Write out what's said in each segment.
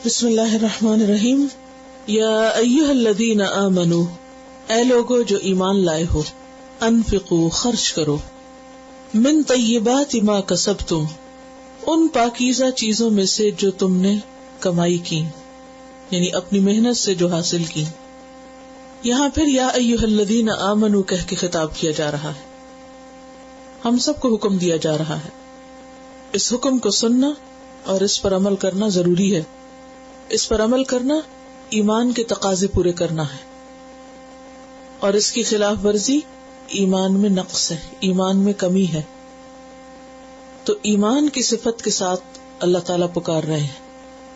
بسم اللہ الرحمن الرحیم. یا ایھا الذین آمنوا، اے لوگو جو ایمان لائے ہو، انفقوا خرچ کرو، من طیبات ما کسبتم، ان پاکیزہ چیزوں میں سے جو تم نے کمائی کی، یعنی اپنی محنت سے جو حاصل کی. یہاں پھر یا ایھا الذین آمنوا کہہ کے خطاب کیا جا رہا ہے. ہم سب کو حکم دیا جا رہا ہے. اس حکم کو سننا اور اس پر عمل کرنا ضروری ہے. اس پر عمل کرنا ایمان کے تقاضے پورے کرنا ہے، اور اس کی خلاف ورزی ایمان میں نقص ہے، ایمان میں کمی ہے. تو ایمان کی صفت کے ساتھ اللہ تعالیٰ پکار رہے ہیں،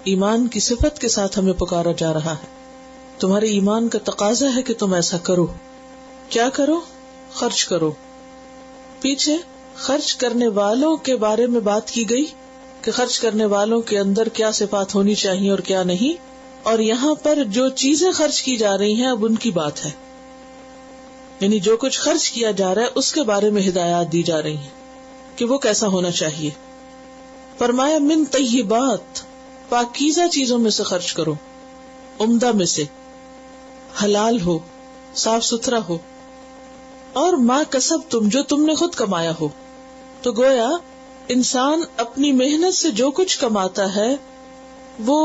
ایمان کی صفت کے ساتھ ہمیں پکارا جا رہا ہے. تمہارے ایمان کا تقاضا ہے کہ تم ایسا کرو. کیا کرو؟ خرچ کرو. پیچھے خرچ کرنے والوں کے بارے میں بات کی گئی کہ خرچ کرنے والوں کے اندر کیا صفات ہونی چاہیے اور کیا نہیں، اور یہاں پر جو چیزیں خرچ کی جا رہی ہیں اب ان کی بات ہے، یعنی جو کچھ خرچ کیا جا رہا ہے اس کے بارے میں ہدایات دی جا رہی ہیں کہ وہ کیسا ہونا چاہیے. فرمایا من طیبات، پاکیزہ چیزوں میں سے خرچ کرو، عمدہ میں سے، حلال ہو، صاف ستھرا ہو، اور ما کسبتم، جو تم نے خود کمایا ہو. تو گویا انسان اپنی محنت سے جو کچھ کماتا ہے وہ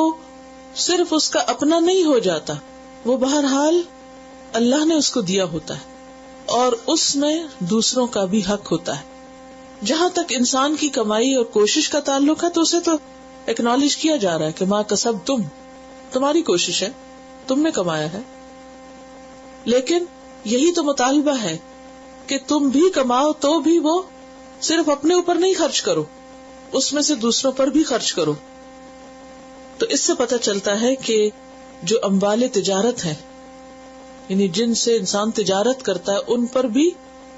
صرف اس کا اپنا نہیں ہو جاتا، وہ بہرحال اللہ نے اس کو دیا ہوتا ہے، اور اس میں دوسروں کا بھی حق ہوتا ہے. جہاں تک انسان کی کمائی اور کوشش کا تعلق ہے تو اسے تو ایکنالج کیا جا رہا ہے کہ ما کسبتم، تمہاری کوشش ہے، تم نے کمایا ہے. لیکن یہی تو مطالبہ ہے کہ تم بھی کماؤ تو بھی وہ صرف اپنے اوپر نہیں خرچ کرو، اس میں سے دوسروں پر بھی خرچ کرو. تو اس سے پتہ چلتا ہے کہ جو اموال تجارت ہے، یعنی جن سے انسان تجارت کرتا ہے، ان پر بھی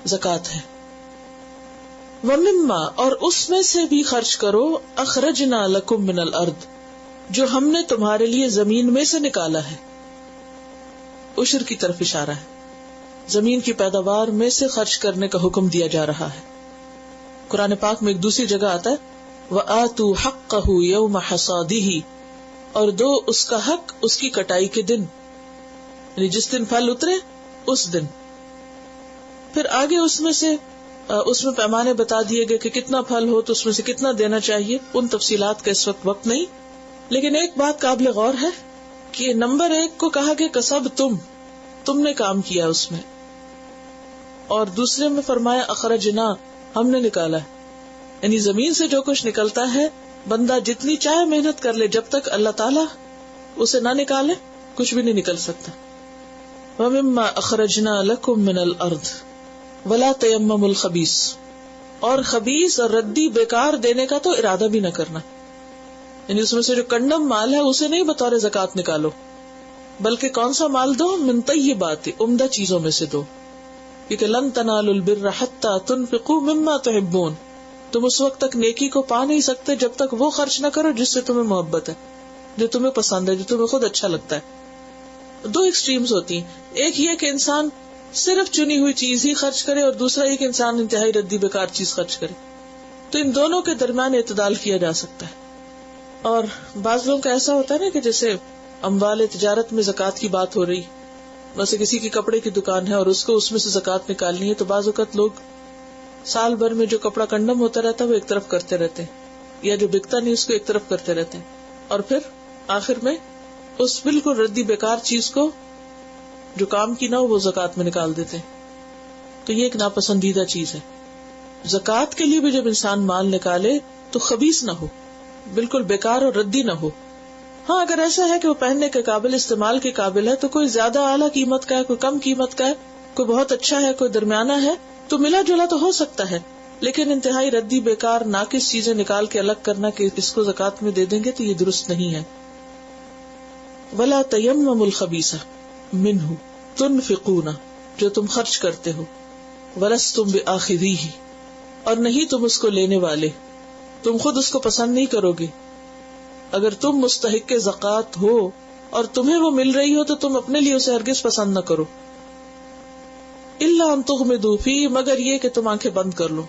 زکوٰۃ ہے. وَمِمَّا، اور اس میں سے بھی خرچ کرو، اخرجنا لکم من الارض، جو ہم نے تمہارے لیے زمین میں سے نکالا ہے. عشر کی طرف اشارہ ہے، زمین کی پیداوار میں سے خرچ کرنے کا حکم دیا جا رہا ہے. قرآن پاک میں ایک دوسری جگہ آتا ہے وَآتُوا حَقَّهُ يَوْمَ حَصَادِهِ، اور دو اس کا حق اس کی کٹائی کے دن، یعنی جس دن پھل اترے اس دن. پھر آگے اس میں پیمانے بتا دیے گئے کہ کتنا پھل ہو تو اس میں سے کتنا دینا چاہیے. ان تفصیلات کا اس وقت نہیں، لیکن ایک بات قابل غور ہے کہ نمبر 1 کو کہا کہ کسب تم نے کام کیا اس میں، اور دوسرے میں فرمایا اخرجنا، ہم نے نکالا ہے. یعنی زمین سے جو کچھ نکلتا ہے بندہ جتنی چاہے محنت کر لے، جب تک اللہ تعالیٰ اسے نہ نکالے کچھ بھی نہیں نکل سکتا. وَمِمَّا أَخْرَجْنَا لَكُم مِّنَ الْأَرْضِ وَلَا تَيَمَّمُوا الْخَبِيثَ، اور خبیث اور ردی بیکار دینے کا تو ارادہ بھی نہ کرنا. یعنی اس میں سے جو کنڈم مال ہے اسے نہیں بطور زکوٰۃ نکالو، بلکہ کون سا مال دو؟ من طیبات، عمدہ چیزوں میں سے دو. کیونکہ لن تنالوا البر حتی تنفقوا مما تحبون، تم اس وقت تک نیکی کو پا نہیں سکتے جب تک وہ خرچ نہ کرو جس سے تمہیں محبت ہے، جو تمہیں پسند ہے، جو تمہیں خود اچھا لگتا ہے. دو ایکسٹریمز ہوتی ہیں، ایک یہ کہ انسان صرف چنی ہوئی چیز ہی خرچ کرے، اور دوسرا یہ کہ انسان انتہائی ردی بیکار چیز خرچ کرے. تو ان دونوں کے درمیان اعتدال کیا جا سکتا ہے. اور بعض لوگوں کا ایسا ہوتا ہے نا کہ جیسے اموال تجارت میں زکوٰۃ کی بات ہو رہی، ویسے کسی کی کپڑے کی دکان ہے اور اس کو اس میں سے زکوٰۃ نکالنی ہے، تو بعض اوقات لوگ سال بھر میں جو کپڑا کنڈم ہوتا رہتا ہے وہ ایک طرف کرتے رہتے ہیں، یا جو بکتا نہیں اس کو ایک طرف کرتے رہتے ہیں، اور پھر آخر میں اس بالکل ردی بیکار چیز کو جو کام کی نہ ہو وہ زکوٰۃ میں نکال دیتے ہیں. تو یہ ایک ناپسندیدہ چیز ہے. زکوٰۃ کے لیے بھی جب انسان مال نکالے تو خبیث نہ ہو، بالکل بیکار اور ردی نہ ہو. ہاں اگر ایسا ہے کہ وہ پہننے کے قابل، استعمال کے قابل ہے، تو کوئی زیادہ اعلیٰ قیمت کا ہے، کوئی کم قیمت کا ہے، کوئی بہت اچھا ہے، کوئی درمیانہ ہے، تو ملا جلا تو ہو سکتا ہے. لیکن انتہائی ردی بیکار ناقص چیزیں نکال کے الگ کرنا کہ اس کو زکوٰۃ میں دے دیں گے تو یہ درست نہیں ہے. وَلَا تَيَمَّمُوا الْخَبِيثَ مِنْهُ تُنْفِقُونَ، جو تم خرچ کرتے ہو، وَلَسْتُمْ بِآخِذِيهِ، اور نہیں تم اس کو لینے والے، تم خود اس کو پسند نہیں کرو گے. اگر تم مستحق زکوٰۃ ہو اور تمہیں وہ مل رہی ہو تو تم اپنے لیے اسے ہرگز پسند نہ کرو. الا ان تغمضوا فیہ، مگر یہ کہ تم آنکھیں بند کر لو،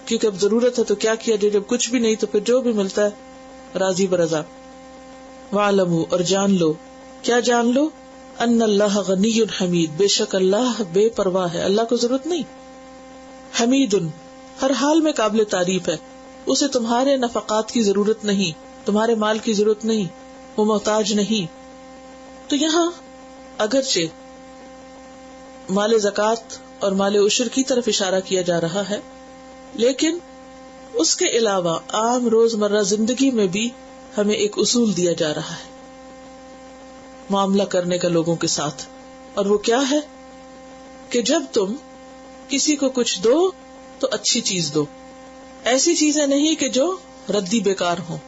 کیونکہ اب ضرورت ہے تو کیا کیا جائے، جب کچھ بھی نہیں تو پھر جو بھی ملتا ہے راضی برضا. وَاعْلَمُوا اور جان لو، کیا جان لو؟ ان اللہ غنی حمید، بے شک اللہ بے پرواہ ہے، اللہ کو ضرورت نہیں، حمید ہر حال میں قابل تعریف ہے، اسے تمہارے نفقات کی ضرورت نہیں، تمہارے مال کی ضرورت نہیں، وہ محتاج نہیں۔ تو یہاں اگرچہ مال زکوٰۃ اور مال عشر کی طرف اشارہ کیا جا رہا ہے، لیکن اس کے علاوہ عام روزمرہ زندگی میں بھی ہمیں ایک اصول دیا جا رہا ہے معاملہ کرنے کا لوگوں کے ساتھ، اور وہ کیا ہے کہ جب تم کسی کو کچھ دو تو اچھی چیز دو، ایسی چیزیں نہیں کہ جو ردی بیکار ہوں،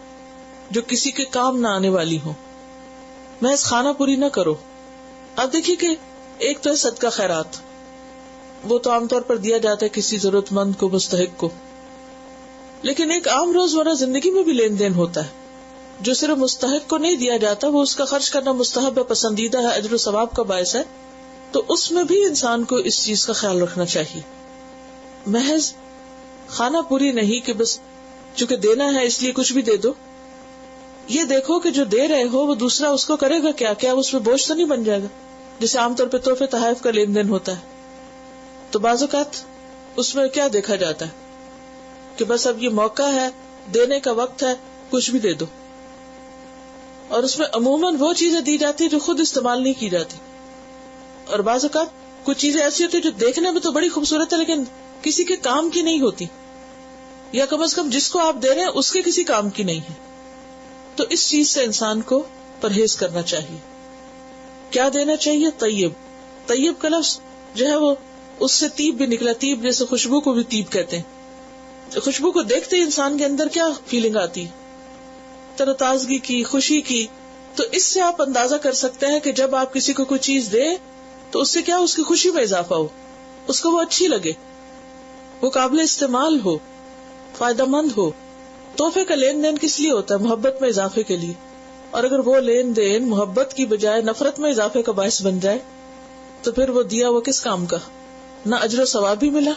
جو کسی کے کام نہ آنے والی ہوں، محض خانہ پوری نہ کرو۔ اب دیکھیے کہ ایک تو ہے صدقہ خیرات، وہ تو عام طور پر دیا جاتا ہے کسی ضرورت مند کو، مستحق کو، لیکن ایک عام روزمرہ زندگی میں بھی لین دین ہوتا ہے جو صرف مستحق کو نہیں دیا جاتا، وہ اس کا خرچ کرنا مستحب ہے، پسندیدہ ہے، اجر و ثواب کا باعث ہے، تو اس میں بھی انسان کو اس چیز کا خیال رکھنا چاہیے۔ محض خانہ پوری نہیں کہ بس چونکہ دینا ہے اس لیے کچھ بھی دے دو، یہ دیکھو کہ جو دے رہے ہو وہ دوسرا اس کو کرے گا کیا اس پہ بوجھ تو نہیں بن جائے گا، جیسے عام طور پہ تحفے تحائف کا لین دین ہوتا ہے، تو بعض اوقات اس میں کیا دیکھا جاتا ہے کہ بس اب یہ موقع ہے، دینے کا وقت ہے، کچھ بھی دے دو، اور اس میں عموماً وہ چیزیں دی جاتی جو خود استعمال نہیں کی جاتی، اور بعض اوقات کچھ چیزیں ایسی ہوتی جو دیکھنے میں تو بڑی خوبصورت ہے لیکن کسی کے کام کی نہیں ہوتی، یا کم از کم جس کو آپ دے رہے ہیں اس کے کسی کام کی نہیں ہے، تو اس چیز سے انسان کو پرہیز کرنا چاہیے۔ کیا دینا چاہیے؟ طیب، طیب کا لفظ جو ہے وہ اس سے طیب بھی نکلا، طیب جیسے خوشبو کو بھی طیب کہتے ہیں، خوشبو کو دیکھتے ہی انسان کے اندر کیا فیلنگ آتی، تر و تازگی کی، خوشی کی، تو اس سے آپ اندازہ کر سکتے ہیں کہ جب آپ کسی کو کوئی چیز دیں تو اس سے کیا اس کی خوشی میں اضافہ ہو، اس کو وہ اچھی لگے، وہ قابل استعمال ہو، فائدہ مند ہو۔ تحفے کا لین دین کس لیے ہوتا ہے؟ محبت میں اضافے کے لیے، اور اگر وہ لین دین محبت کی بجائے نفرت میں اضافے کا باعث بن جائے تو پھر وہ دیا وہ کس کام کا؟ نہ اجر و ثواب بھی ملا،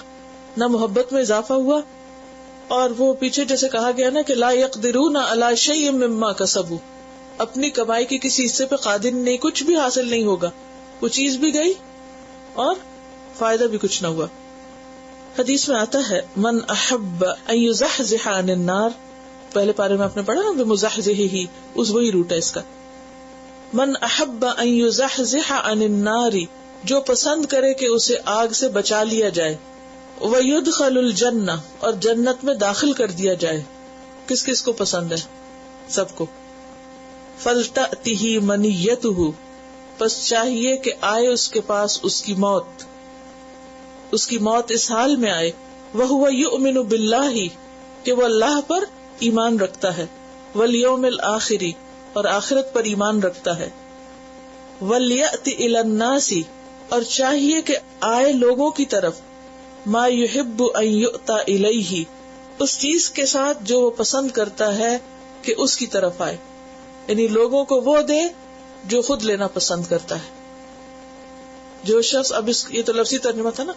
نہ محبت میں اضافہ ہوا، اور وہ پیچھے جیسے کہا گیا نا کہ لا یقدرون علی شیء مما کسبوا، اپنی کمائی کے کسی حصے پہ قادر نہیں، کچھ بھی حاصل نہیں ہوگا، وہ چیز بھی گئی اور فائدہ بھی کچھ نہ ہوا۔ حدیث میں آتا ہے من احب ان یزحزح عن النار، پہلے پارے میں آپ نے پڑھا نا بمزحزحہ، اس وہی روٹ ہے اس کا، من احب ان یزحزح عن النار، جو پسند کرے کہ اسے آگ سے بچا لیا جائے، وَيُدْخَلُ الْجَنَّةَ، اور جنت میں داخل کر دیا جائے، کس کس کو پسند ہے؟ سب کو۔ فَلْتَأْتِهِ مَنِيَّتُهُ، پس چاہیے کہ آئے اس کے پاس اس کی موت، اس کی موت اس حال میں آئے، وَهُوَ يُؤْمِنُ بِاللَّهِ، کہ وہ اللہ پر ایمان رکھتا ہے، وَالْيَوْمِ الْآخِرِ، اور آخرت پر ایمان رکھتا ہے، وَلْيَأْتِ إِلَى النَّاسِ، اور چاہیے کہ آئے لوگوں کی طرف، ما یحب ان یؤتی الیہ، اس چیز کے ساتھ جو وہ پسند کرتا ہے کہ اس کی طرف آئے، یعنی لوگوں کو وہ دے جو خود لینا پسند کرتا ہے۔ جو شخص، اب یہ تو لفظی ترجمہ تھا نا،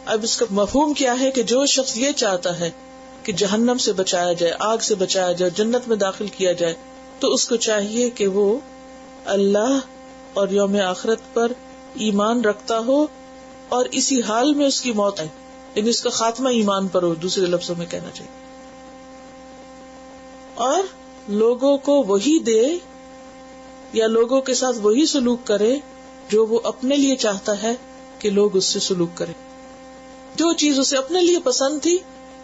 اب اس کا مفہوم کیا ہے کہ جو شخص یہ چاہتا ہے کہ جہنم سے بچایا جائے، آگ سے بچایا جائے، جنت میں داخل کیا جائے، تو اس کو چاہیے کہ وہ اللہ اور یوم آخرت پر ایمان رکھتا ہو، اور اسی حال میں اس کی موت آئے، یعنی اس کا خاتمہ ایمان پر ہو، دوسرے لفظوں میں کہنا چاہیے، اور لوگوں کو وہی دے یا لوگوں کے ساتھ وہی سلوک کرے جو وہ اپنے لیے چاہتا ہے کہ لوگ اس سے سلوک کریں، جو چیز اسے اپنے لیے پسند تھی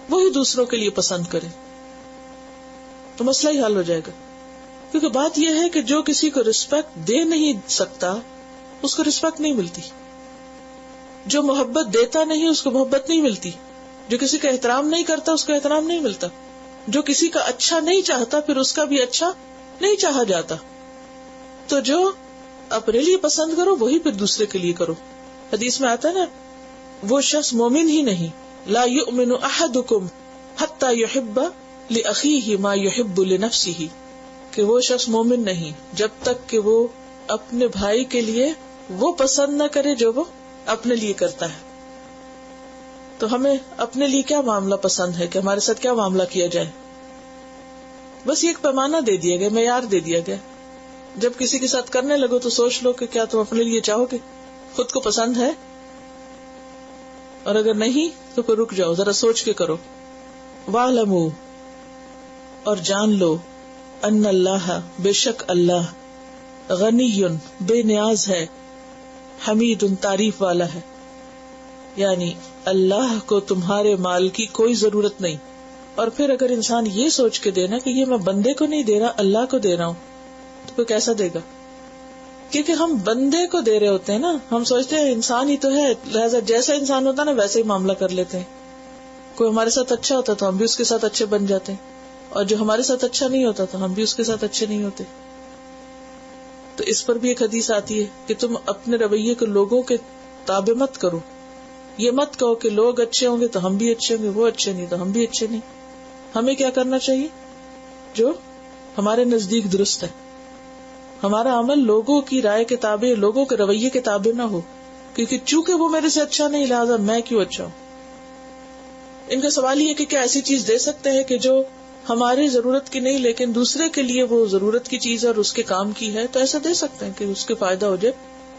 وہی دوسروں کے لیے پسند کرے، تو مسئلہ ہی حل ہو جائے گا۔ کیونکہ بات یہ ہے کہ جو کسی کو رسپیکٹ دے نہیں سکتا اس کو رسپیکٹ نہیں ملتی، جو محبت دیتا نہیں اس کو محبت نہیں ملتی، جو کسی کا احترام نہیں کرتا اس کو احترام نہیں ملتا، جو کسی کا اچھا نہیں چاہتا پھر اس کا بھی اچھا نہیں چاہا جاتا۔ تو جو اپنے لیے پسند کرو وہی پھر دوسرے کے لیے کرو۔ حدیث میں آتا ہے نا، وہ شخص مومن ہی نہیں، لا یؤمن احدکم حتی یحب لاخیہ ما یحب لنفسہ، کہ وہ شخص مومن نہیں جب تک کہ وہ اپنے بھائی کے لیے وہ پسند نہ کرے جو وہ اپنے لیے کرتا ہے۔ تو ہمیں اپنے لیے کیا معاملہ پسند ہے کہ ہمارے ساتھ کیا معاملہ کیا جائے، بس یہ ایک پیمانہ دے دیا گیا، معیار دے دیا گیا جب کسی کے ساتھ کرنے لگو تو سوچ لو کہ کیا تم اپنے لیے چاہو گے، خود کو پسند ہے، اور اگر نہیں تو پھر رک جاؤ، ذرا سوچ کے کرو. وَاعْلَمُوا، اور جان لو، ان اللہ، بے شک اللہ، غنی، بے نیاز ہے، حمید، تعریف والا ہے. یعنی اللہ کو تمہارے مال کی کوئی ضرورت نہیں. اور پھر اگر انسان یہ سوچ کے دینا کہ یہ میں بندے کو نہیں دے رہا، اللہ کو دے رہا ہوں، تو پھر کیسا دے گا؟ کیونکہ ہم بندے کو دے رہے ہوتے ہیں نا، ہم سوچتے ہیں انسان ہی تو ہے، لہذا جیسا انسان ہوتا ہے نا ویسے ہی معاملہ کر لیتے ہیں. کوئی ہمارے ساتھ اچھا ہوتا تو ہم بھی اس کے ساتھ اچھے بن جاتے ہیں، اور جو ہمارے ساتھ اچھا نہیں ہوتا تو ہم بھی اس کے ساتھ اچھے نہیں ہوتے. تو اس پر بھی ایک حدیث آتی ہے کہ تم اپنے رویے کو لوگوں کے تابع مت کرو. یہ مت کہو کہ لوگ اچھے ہوں گے تو ہم بھی اچھے ہوں گے، وہ اچھے نہیں تو ہم بھی اچھے نہیں. ہمیں کیا کرنا چاہیے؟ جو ہمارے نزدیک درست ہے. ہمارا عمل لوگوں کی رائے کے تابع، لوگوں کے رویے کے تابع نہ ہو، کیونکہ چونکہ وہ میرے سے اچھا نہیں لہٰذا میں کیوں اچھا ہوں. ان کا سوال یہ کہ کیا ایسی چیز دے سکتے ہیں کہ جو ہماری ضرورت کی نہیں لیکن دوسرے کے لیے وہ ضرورت کی چیز ہے اور اس کے کام کی ہے، تو ایسا دے سکتے ہیں کہ اس کے فائدہ ہو جائے،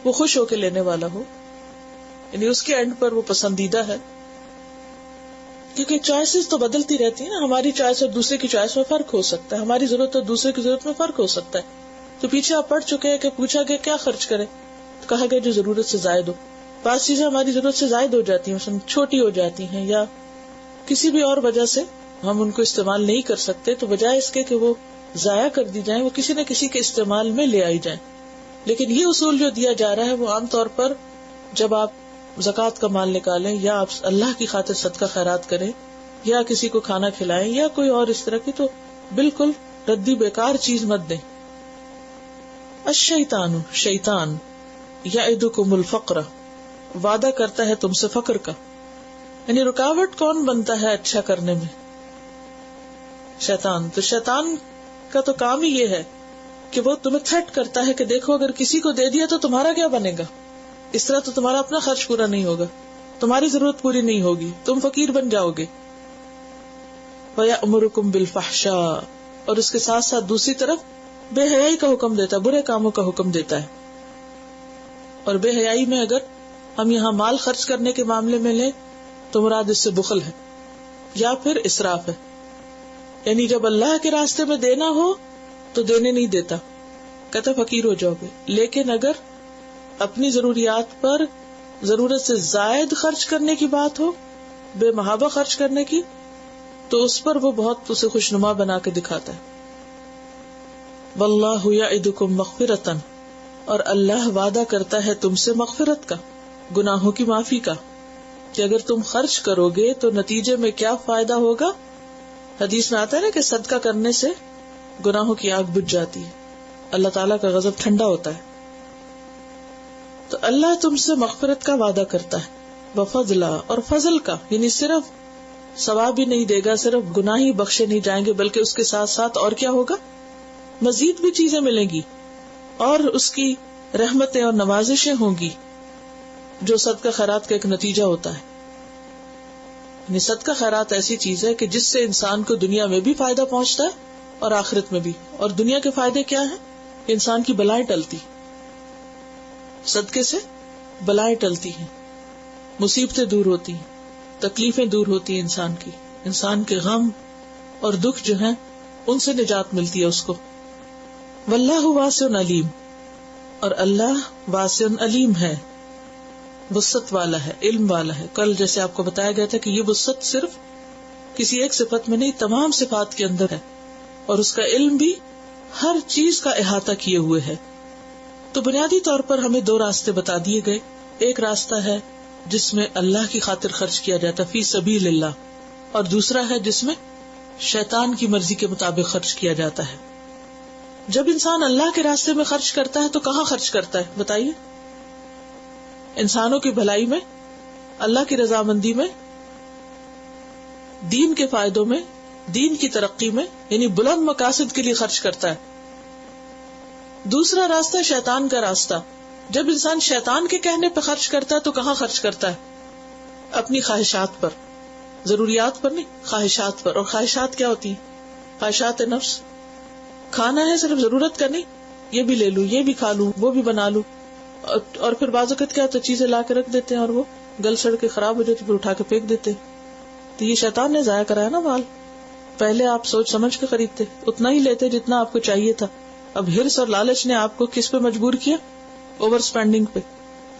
وہ خوش ہو کے لینے والا ہو، یعنی اس کے اینڈ پر وہ پسندیدہ ہے. کیونکہ چوائسز تو بدلتی رہتی ہیں نا، ہماری چوائس اور دوسرے کی چوائس میں فرق ہو سکتا ہے، ہماری ضرورت اور دوسرے کی ضرورت میں فرق ہو سکتا ہے. تو پیچھے آپ پڑھ چکے ہیں کہ پوچھا گیا کیا خرچ کرے، تو کہا گیا جو ضرورت سے زائد ہو. بعض چیزیں ہماری ضرورت سے زائد ہو جاتی ہیں، مثلا چھوٹی ہو جاتی ہیں یا کسی بھی اور وجہ سے ہم ان کو استعمال نہیں کر سکتے، تو بجائے اس کے کہ وہ ضائع کر دی جائیں، وہ کسی نہ کسی کے استعمال میں لے آئی جائیں. لیکن یہ اصول جو دیا جا رہا ہے وہ عام طور پر جب آپ زکوٰۃ کا مال نکالیں یا آپ اللہ کی خاطر صدقہ خیرات کریں یا کسی کو کھانا کھلائیں یا کوئی اور اس طرح کی، تو بالکل ردی بیکار چیز مت دیں. الشیطان، شیطان، یعدکم الفقر، وعدہ کرتا ہے تم سے فقر کا. یعنی رکاوٹ کون بنتا ہے اچھا کرنے میں؟ شیطان. تو شیطان کا تو کام ہی یہ ہے کہ وہ تمہیں تھریٹ کرتا ہے کہ دیکھو اگر کسی کو دے دیا تو تمہارا کیا بنے گا، اس طرح تو تمہارا اپنا خرچ پورا نہیں ہوگا، تمہاری ضرورت پوری نہیں ہوگی، تم فقیر بن جاؤ گے. وَيَأْمُرُكُمْ بِالْفَحْشَاءِ، اور اس کے ساتھ ساتھ دوسری طرف بے حیائی کا حکم دیتا ہے، برے کاموں کا حکم دیتا ہے. اور بے حیائی میں اگر ہم یہاں مال خرچ کرنے کے معاملے میں لیں تو مراد اس سے بخل ہے یا پھر اسراف ہے. یعنی جب اللہ کے راستے میں دینا ہو تو دینے نہیں دیتا، کہتا فقیر ہو جاؤ گے. لیکن اگر اپنی ضروریات پر ضرورت سے زائد خرچ کرنے کی بات ہو، بے محابہ خرچ کرنے کی، تو اس پر وہ بہت اسے خوشنما بنا کے دکھاتا ہے. واللہ یعدکم مغفرۃ، اور اللہ وعدہ کرتا ہے تم سے مغفرت کا، گناہوں کی معافی کا، کہ اگر تم خرچ کرو گے تو نتیجے میں کیا فائدہ ہوگا. حدیث میں آتا ہے نا کہ صدقہ کرنے سے گناہوں کی آگ بجھ جاتی ہے، اللہ تعالیٰ کا غضب ٹھنڈا ہوتا ہے. تو اللہ تم سے مغفرت کا وعدہ کرتا ہے، وفضلا، اور فضل کا، یعنی صرف ثواب ہی نہیں دے گا، صرف گناہ ہی بخشے نہیں جائیں گے، بلکہ اس کے ساتھ ساتھ اور کیا ہوگا، مزید بھی چیزیں ملیں گی اور اس کی رحمتیں اور نوازشیں ہوں گی جو صدقہ خیرات کا ایک نتیجہ ہوتا ہے. یعنی صدقہ خیرات ایسی چیز ہے کہ جس سے انسان کو دنیا میں بھی فائدہ پہنچتا ہے اور آخرت میں بھی. اور دنیا کے فائدے کیا ہیں؟ انسان کی بلائیں ٹلتی، صدقے سے بلائیں ٹلتی ہیں، مصیبتیں دور ہوتی ہیں، تکلیفیں دور ہوتی ہیں انسان کی، انسان کے غم اور دکھ جو ہیں ان سے نجات ملتی ہے اس کو. واللہ واسع علیم، اور اللہ واسع علیم ہے، وسعت والا ہے، علم والا ہے. کل جیسے آپ کو بتایا گیا تھا کہ یہ وسعت صرف کسی ایک صفت میں نہیں، تمام صفات کے اندر ہے، اور اس کا علم بھی ہر چیز کا احاطہ کیے ہوئے ہے. تو بنیادی طور پر ہمیں دو راستے بتا دیے گئے. ایک راستہ ہے جس میں اللہ کی خاطر خرچ کیا جاتا فی سبیل اللہ، اور دوسرا ہے جس میں شیطان کی مرضی کے مطابق خرچ کیا جاتا ہے. جب انسان اللہ کے راستے میں خرچ کرتا ہے تو کہاں خرچ کرتا ہے بتائیے؟ انسانوں کی بھلائی میں، اللہ کی رضامندی میں، دین کے فائدوں میں، دین کی ترقی میں، یعنی بلند مقاصد کے لیے خرچ کرتا ہے. دوسرا راستہ شیطان کا راستہ. جب انسان شیطان کے کہنے پہ خرچ کرتا ہے تو کہاں خرچ کرتا ہے؟ اپنی خواہشات پر، ضروریات پر نہیں، خواہشات پر. اور خواہشات کیا ہوتی ہیں؟ خواہشات نفس. کھانا ہے صرف ضرورت کا نہیں، یہ بھی لے لوں، یہ بھی کھا لوں، وہ بھی بنا لوں. اور پھر بعض اوقات کیا تو چیزیں لا کے رکھ دیتے ہیں اور وہ گل سڑ کے خراب ہو جاتی، پھر اٹھا کے پھینک دیتے. تو یہ شیطان نے ضائع کرایا نا مال. پہلے آپ سوچ سمجھ کے خریدتے، اتنا ہی لیتے جتنا آپ کو چاہیے تھا. اب ہرس اور لالچ نے آپ کو کس پہ مجبور کیا؟ اوور سپینڈنگ پہ،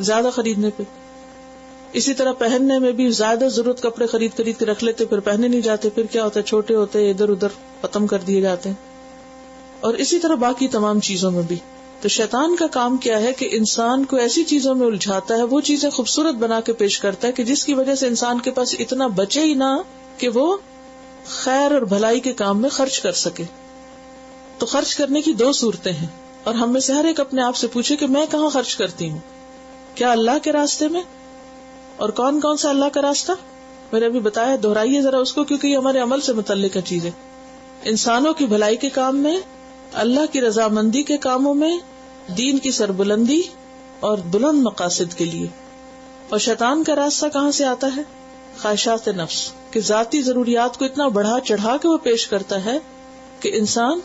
زیادہ خریدنے پہ. اسی طرح پہننے میں بھی زیادہ ضرورت کپڑے خرید کے رکھ لیتے، پھر پہنے نہیں جاتے، پھر کیا ہوتا ہے چھوٹے ہوتے ادھر ادھر ختم کر دیے جاتے ہیں. اور اسی طرح باقی تمام چیزوں میں بھی. تو شیطان کا کام کیا ہے کہ انسان کو ایسی چیزوں میں الجھاتا ہے، وہ چیزیں خوبصورت بنا کے پیش کرتا ہے کہ جس کی وجہ سے انسان کے پاس اتنا بچے ہی نہ کہ وہ خیر اور بھلائی کے کام میں خرچ کر سکے. تو خرچ کرنے کی دو صورتیں ہیں، اور ہم میں سے ہر ایک اپنے آپ سے پوچھے کہ میں کہاں خرچ کرتی ہوں؟ کیا اللہ کے راستے میں؟ اور کون کون سا اللہ کا راستہ؟ میں نے ابھی بتایا، دہرائیے ذرا اس کو، کیونکہ یہ ہمارے عمل سے متعلق چیز ہے. انسانوں کی بھلائی کے کام میں، اللہ کی رضامندی کے کاموں میں، دین کی سربلندی اور بلند مقاصد کے لیے. اور شیطان کا راستہ کہاں سے آتا ہے؟ خواہشات نفس، کہ ذاتی ضروریات کو اتنا بڑھا چڑھا کے وہ پیش کرتا ہے کہ انسان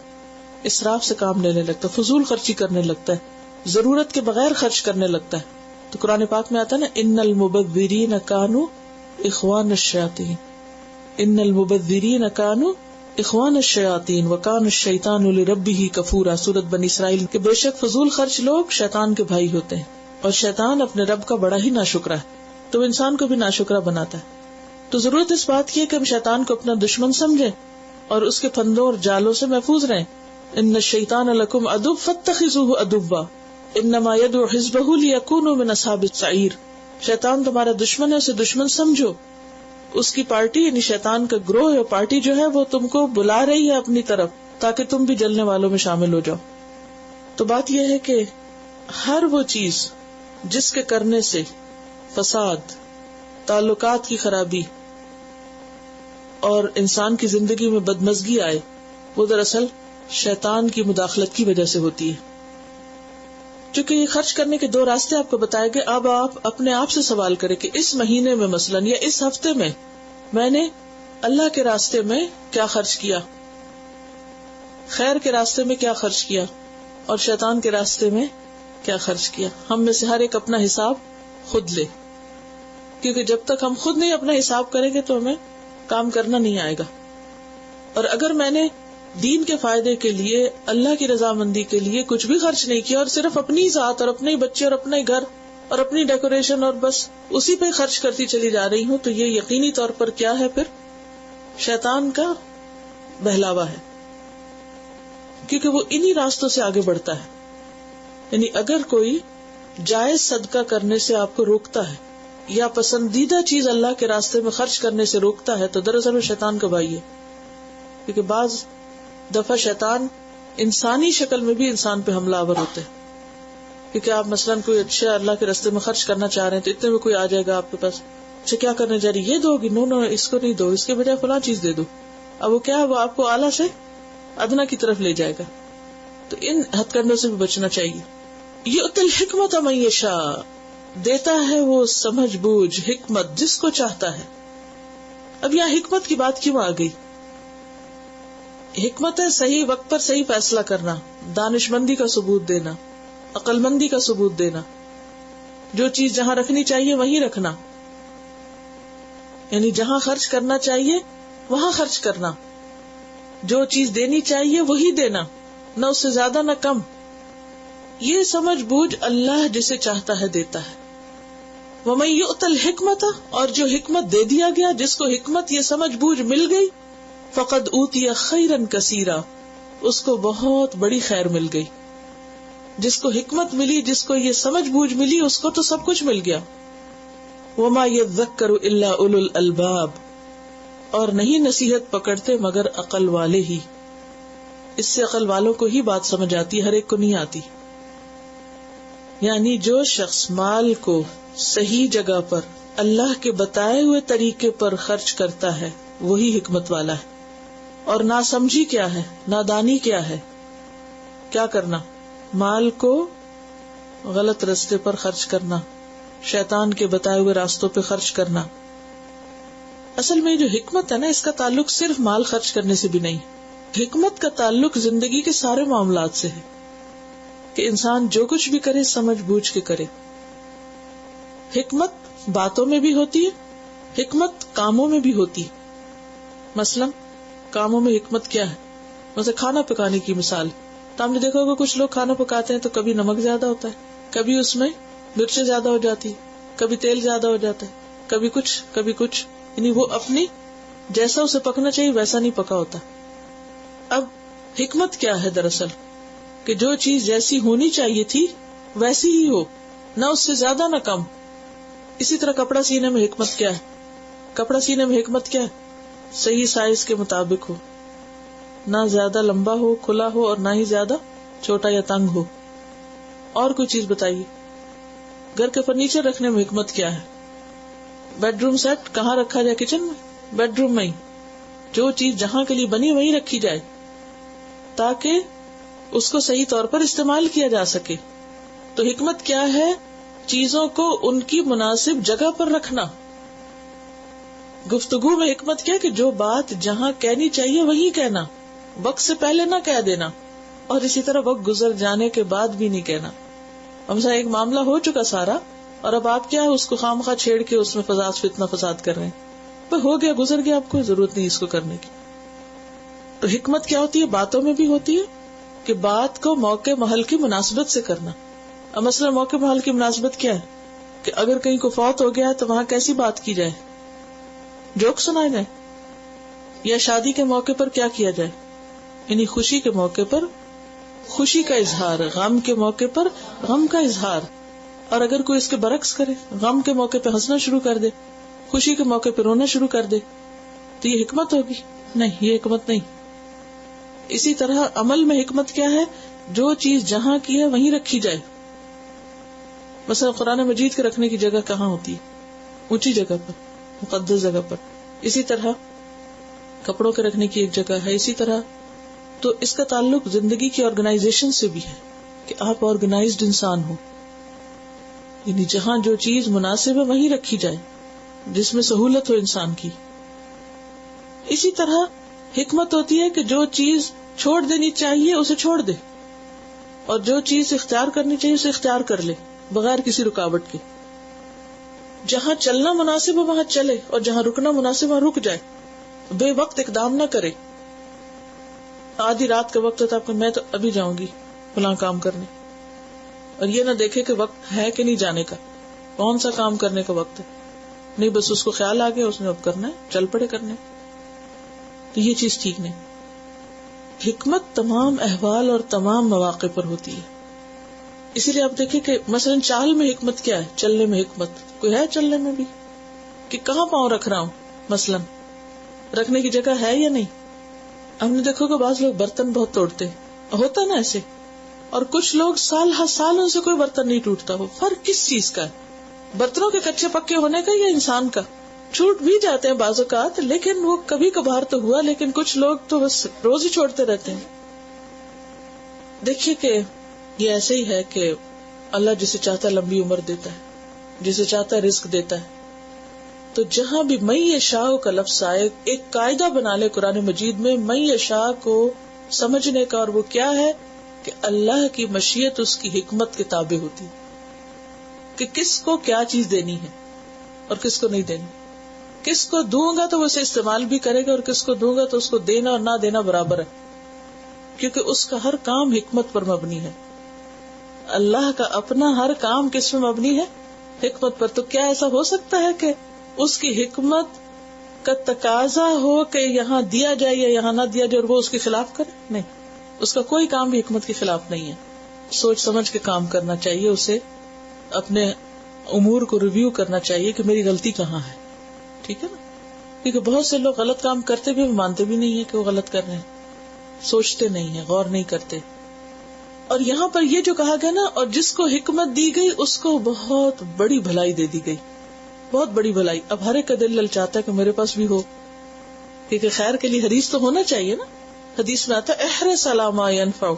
اسراف سے کام لینے لگتا ہے، فضول خرچی کرنے لگتا ہے، ضرورت کے بغیر خرچ کرنے لگتا ہے. تو قرآن پاک میں آتا ہے نا، ان المبذرین کانوا اخوان الشیاطین، ان المبذرین کانوا اخوان الشیاطین وکان الشیطان لربہ کفورا. سورۃ بنی اسرائیل کہ بے شک فضول خرچ لوگ شیطان کے بھائی ہوتے ہیں، اور شیطان اپنے رب کا بڑا ہی ناشکرا ہے، تو انسان کو بھی ناشکرا بناتا ہے. تو ضرورت اس بات کی ہے کہ ہم شیطان کو اپنا دشمن سمجھیں اور اس کے پھندوں اور جالوں سے محفوظ رہیں. ان الشیطان لکم عدو فاتخذوہ عدوا انما یدعو حزبہ لیکونوا من اصحاب السعیر. شیطان تمہارا دشمن ہے، اسے دشمن سمجھو. اس کی پارٹی یعنی شیطان کا گروہ یا پارٹی جو ہے وہ تم کو بلا رہی ہے اپنی طرف، تاکہ تم بھی جلنے والوں میں شامل ہو جاؤ. تو بات یہ ہے کہ ہر وہ چیز جس کے کرنے سے فساد، تعلقات کی خرابی اور انسان کی زندگی میں بدمزگی آئے، وہ دراصل شیطان کی مداخلت کی وجہ سے ہوتی ہے. چونکہ یہ خرچ کرنے کے دو راستے آپ کو بتائے گئے، اب آپ اپنے آپ سے سوال کریں کہ اس مہینے میں مثلاً یا اس ہفتے میں نے اللہ کے راستے میں کیا خرچ کیا، خیر کے راستے میں کیا خرچ کیا، اور شیطان کے راستے میں کیا خرچ کیا. ہم میں سے ہر ایک اپنا حساب خود لے، کیونکہ جب تک ہم خود نہیں اپنا حساب کریں گے تو ہمیں کام کرنا نہیں آئے گا. اور اگر میں نے دین کے فائدے کے لیے، اللہ کی رضامندی کے لیے کچھ بھی خرچ نہیں کیا اور صرف اپنی ذات اور اپنے بچے اور اپنے گھر اور اپنی ڈیکوریشن اور بس اسی پہ خرچ کرتی چلی جا رہی ہوں، تو یہ یقینی طور پر کیا ہے؟ پھر شیطان کا بہلاوا ہے، کیونکہ وہ انہی راستوں سے آگے بڑھتا ہے. یعنی اگر کوئی جائز صدقہ کرنے سے آپ کو روکتا ہے یا پسندیدہ چیز اللہ کے راستے میں خرچ کرنے سے روکتا ہے، تو دراصل وہ شیطان کا بھائی ہے. کیونکہ بعض دفعہ شیطان انسانی شکل میں بھی انسان پہ حملہ آور ہوتے ہیں. کیونکہ آپ مثلاً کوئی اچھا اللہ کے راستے میں خرچ کرنا چاہ رہے ہیں، تو اتنے میں کوئی آ جائے گا آپ کے پاس، اچھا کیا کرنے جا رہی، یہ دو گی، نو اس کو نہیں دو، اس کے بجائے فلاں چیز دے دو. اب وہ کیا ہے، وہ آپ کو اعلیٰ سے ادنا کی طرف لے جائے گا. تو ان ہتھ کنڈوں سے بھی بچنا چاہیے. یؤتی الحکمت من یشاء، دیتا ہے وہ سمجھ بوجھ حکمت جس کو چاہتا ہے. اب یہاں حکمت کی بات کیوں آ گئی؟ حکمت ہے صحیح وقت پر صحیح فیصلہ کرنا، دانش مندی کا ثبوت دینا، عقل مندی کا ثبوت دینا، جو چیز جہاں رکھنی چاہیے وہیں رکھنا، یعنی جہاں خرچ کرنا چاہیے وہاں خرچ کرنا، جو چیز دینی چاہیے وہی دینا، نہ اس سے زیادہ نہ کم. یہ سمجھ بوجھ اللہ جسے چاہتا ہے دیتا ہے. وَمَن يُؤْتَ الْحِكْمَةَ، اور جو حکمت دے دیا گیا، جس کو حکمت یہ سمجھ بوجھ مل گئی، فقد اوتی خیرا کثیرا، اس کو بہت بڑی خیر مل گئی. جس کو حکمت ملی، جس کو یہ سمجھ بوجھ ملی، اس کو تو سب کچھ مل گیا. وما یذکر الا اولو الالباب، اور نہیں نصیحت پکڑتے مگر عقل والے ہی. اس سے عقل والوں کو ہی بات سمجھ آتی، ہر ایک کو نہیں آتی. یعنی جو شخص مال کو صحیح جگہ پر اللہ کے بتائے ہوئے طریقے پر خرچ کرتا ہے وہی حکمت والا ہے. اور ناسمجھی کیا ہے، نادانی کیا ہے؟ کیا کرنا؟ مال کو غلط راستے پر خرچ کرنا، شیطان کے بتائے ہوئے راستوں پہ خرچ کرنا. اصل میں جو حکمت ہے نا، اس کا تعلق صرف مال خرچ کرنے سے بھی نہیں. حکمت کا تعلق زندگی کے سارے معاملات سے ہے. کہ انسان جو کچھ بھی کرے سمجھ بوجھ کے کرے. حکمت باتوں میں بھی ہوتی ہے, حکمت کاموں میں بھی ہوتی ہے. مثلا کاموں میں حکمت کیا ہے؟ مثلا کھانا پکانے کی مثال. تو ہم نے دیکھا ہوگا کچھ لوگ کھانا پکاتے ہیں تو کبھی نمک زیادہ ہوتا ہے, کبھی اس میں مرچیں زیادہ ہو جاتی, کبھی تیل زیادہ ہو جاتا ہے, کبھی کچھ, یعنی وہ اپنی جیسا اسے پکنا چاہیے ویسا نہیں پکا ہوتا. اب حکمت کیا ہے دراصل کہ جو چیز جیسی ہونی چاہیے تھی ویسی ہی ہو, نہ اس سے زیادہ نہ کم. اسی طرح کپڑا سینے میں حکمت کیا ہے؟ کپڑا سینے میں حکمت کیا ہے؟ صحیح سائز کے مطابق ہو, نہ زیادہ لمبا ہو کھلا ہو اور نہ ہی زیادہ چھوٹا یا تنگ ہو. اور کوئی چیز بتائیے. گھر کے فرنیچر رکھنے میں حکمت کیا ہے؟ بیڈ روم سیٹ کہاں رکھا جائے؟ کچن میں, بیڈ روم میں ہی. جو چیز جہاں کے لیے بنی وہیں رکھی جائے تاکہ اس کو صحیح طور پر استعمال کیا جا سکے. تو حکمت کیا ہے؟ چیزوں کو ان کی مناسب جگہ پر رکھنا. گفتگو میں حکمت کیا کہ جو بات جہاں کہنی چاہیے وہی کہنا, وقت سے پہلے نہ کہہ دینا, اور اسی طرح وقت گزر جانے کے بعد بھی نہیں کہنا. ہم ایک معاملہ ہو چکا سارا, اور اب آپ کیا ہے اس کو خامخواہ چھیڑ کے اس میں فتنہ فساد کر رہے ہیں. ہو گیا, گزر گیا, آپ کو ضرورت نہیں اس کو کرنے کی. تو حکمت کیا ہوتی ہے؟ باتوں میں بھی ہوتی ہے کہ بات کو موقع محل کی مناسبت سے کرنا. اب مثلا موقع محل کی مناسبت کیا ہے کہ اگر کہیں کو فوت ہو گیا ہے تو وہاں کیسی بات کی جائے؟ جوک سنائے جائے. یا شادی کے موقع پر کیا کیا جائے؟ یعنی خوشی کے موقع پر خوشی کا اظہار, غم کے موقع پر غم کا اظہار. اور اگر کوئی اس کے برعکس کرے, غم کے موقع پہ ہنسنا شروع کر دے, خوشی کے موقع پہ رونا شروع کر دے, تو یہ حکمت ہوگی؟ نہیں, یہ حکمت نہیں. اسی طرح عمل میں حکمت کیا ہے؟ جو چیز جہاں کی ہے وہیں رکھی جائے. مثلا قرآن مجید کے رکھنے کی جگہ کہاں ہوتی ہے؟ اونچی جگہ پر, مقدس جگہ پر. اسی طرح کپڑوں کے رکھنے کی ایک جگہ ہے. اسی طرح تو اس کا تعلق زندگی کی آرگنائزیشن سے بھی ہے کہ آپ آرگنائزڈ انسان ہو, یعنی جہاں جو چیز مناسب ہے وہیں رکھی جائے جس میں سہولت ہو انسان کی. اسی طرح حکمت ہوتی ہے کہ جو چیز چھوڑ دینی چاہیے اسے چھوڑ دے, اور جو چیز اختیار کرنی چاہیے اسے اختیار کر لے بغیر کسی رکاوٹ کے. جہاں چلنا مناسب ہو وہاں چلے, اور جہاں رکنا مناسب وہاں رک جائے. بے وقت اقدام نہ کرے. آدھی رات کا وقت ہوتا ہے, میں تو ابھی جاؤں گی فلاں کام کرنے, اور یہ نہ دیکھے کہ وقت ہے کہ نہیں جانے کا, کون سا کام کرنے کا وقت ہے. نہیں, بس اس کو خیال آ گیا اس نے اب کرنا ہے, چل پڑے کرنے. تو یہ چیز ٹھیک نہیں. حکمت تمام احوال اور تمام مواقع پر ہوتی ہے. اسی لیے آپ دیکھیں کہ مثلا چال میں حکمت کیا ہے؟ چلنے میں حکمت کوئی ہے؟ چلنے میں بھی کہ کہاں پاؤں رکھ رہا ہوں, مثلا رکھنے کی جگہ ہے یا نہیں. ہم نے دیکھو کہ بعض لوگ برتن بہت توڑتے, ہوتا نا ایسے, اور کچھ لوگ سال ہر سال ان سے کوئی برتن نہیں ٹوٹتا. ہو فرق کس چیز کا ہے؟ برتنوں کے کچے پکے ہونے کا یا انسان کا؟ چھوٹ بھی جاتے ہیں بعض اوقات, لیکن وہ کبھی کبھار تو ہوا, لیکن کچھ لوگ تو بس روز ہی چھوڑتے رہتے ہیں. دیکھیے کہ یہ ایسے ہی ہے کہ اللہ جسے چاہتا ہے لمبی عمر دیتا ہے, جسے چاہتا ہے رزق دیتا ہے. تو جہاں بھی میں یشاء کا لفظ آئے, ایک قاعدہ بنا لے قرآن مجید میں میں یشاء کو سمجھنے کا, اور وہ کیا ہے کہ اللہ کی مشیت اس کی حکمت کے تابع ہوتی کہ کس کو کیا چیز دینی ہے اور کس کو نہیں دینی. کس کو دوں گا تو وہ اسے استعمال بھی کرے گا, اور کس کو دوں گا تو اس کو دینا اور نہ دینا برابر ہے, کیونکہ اس کا ہر کام حکمت پر مبنی ہے. اللہ کا اپنا ہر کام کس پر مبنی ہے؟ حکمت پر. تو کیا ایسا ہو سکتا ہے کہ اس کی حکمت کا تقاضا ہو کہ یہاں دیا جائے یا یہاں نہ دیا جائے اور وہ اس کے خلاف کرے؟ نہیں, اس کا کوئی کام بھی حکمت کے خلاف نہیں ہے. سوچ سمجھ کے کام کرنا چاہیے, اسے اپنے امور کو ریویو کرنا چاہیے کہ میری غلطی کہاں ہے. ٹھیک ہے نا, کیونکہ بہت سے لوگ غلط کام کرتے بھی مانتے بھی نہیں ہے کہ وہ غلط کر رہے ہیں, سوچتے نہیں ہیں, غور نہیں کرتے. اور یہاں پر یہ جو کہا گیا نا, اور جس کو حکمت دی گئی اس کو بہت بڑی بھلائی دے دی گئی, بہت بڑی بھلائی. اب ہر ایک کا دل للچاتا ہے کہ میرے پاس بھی ہو, کیونکہ خیر کے لیے حدیث تو ہونا چاہیے نا. حدیث میں آتا ہے احرص علی ما ینفع,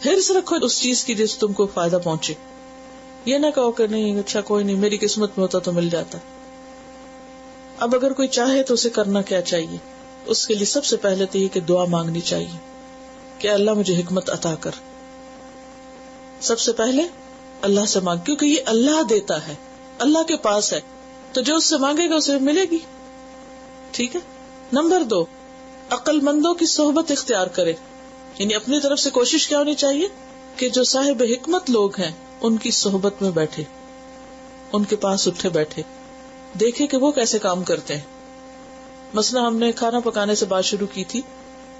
حرص رکھو اس چیز کی جس تم کو فائدہ پہنچے. یہ نہ کہو کہ نہیں اچھا کوئی نہیں, میری قسمت میں ہوتا تو مل جاتا. اب اگر کوئی چاہے تو اسے کرنا کیا چاہیے؟ اس کے لیے سب سے پہلے تو یہ کہ دعا مانگنی چاہیے کہ اللہ مجھے حکمت عطا کر. سب سے پہلے اللہ سے مانگ، کیونکہ یہ اللہ دیتا ہے، اللہ کے پاس ہے، تو جو اس سے مانگے گا اسے ملے گی. ٹھیک ہے. نمبر 2، عقل مندوں کی صحبت اختیار کرے. یعنی اپنی طرف سے کوشش کیا ہونی چاہیے کہ جو صاحب حکمت لوگ ہیں ان کی صحبت میں بیٹھے، ان کے پاس اٹھے بیٹھے، دیکھے کہ وہ کیسے کام کرتے ہیں. مثلا ہم نے کھانا پکانے سے بات شروع کی تھی،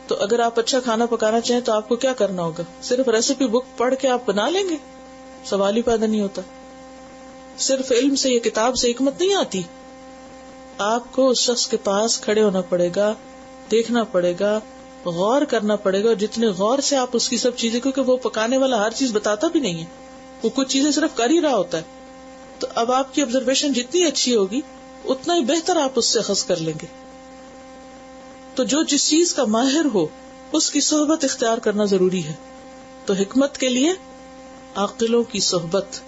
تو اگر آپ اچھا کھانا پکانا چاہیں تو آپ کو کیا کرنا ہوگا؟ صرف ریسیپی بک پڑھ کے آپ بنا لیں گے؟ سوال ہی پیدا نہیں ہوتا. صرف علم سے یا کتاب سے حکمت نہیں آتی. آپ کو اس شخص کے پاس کھڑے ہونا پڑے گا، دیکھنا پڑے گا، غور کرنا پڑے گا، اور جتنے غور سے آپ اس کی سب چیزیں، کیونکہ وہ پکانے والا ہر چیز بتاتا بھی نہیں ہے، وہ کچھ چیزیں صرف کر ہی رہا ہوتا ہے، تو اب آپ کی آبزرویشن جتنی اچھی ہوگی اتنا ہی بہتر آپ اس سے اخذ کر لیں گے. تو جو جس چیز کا ماہر ہو اس کی صحبت اختیار کرنا ضروری ہے. تو حکمت کے لیے عاقلوں کی صحبت.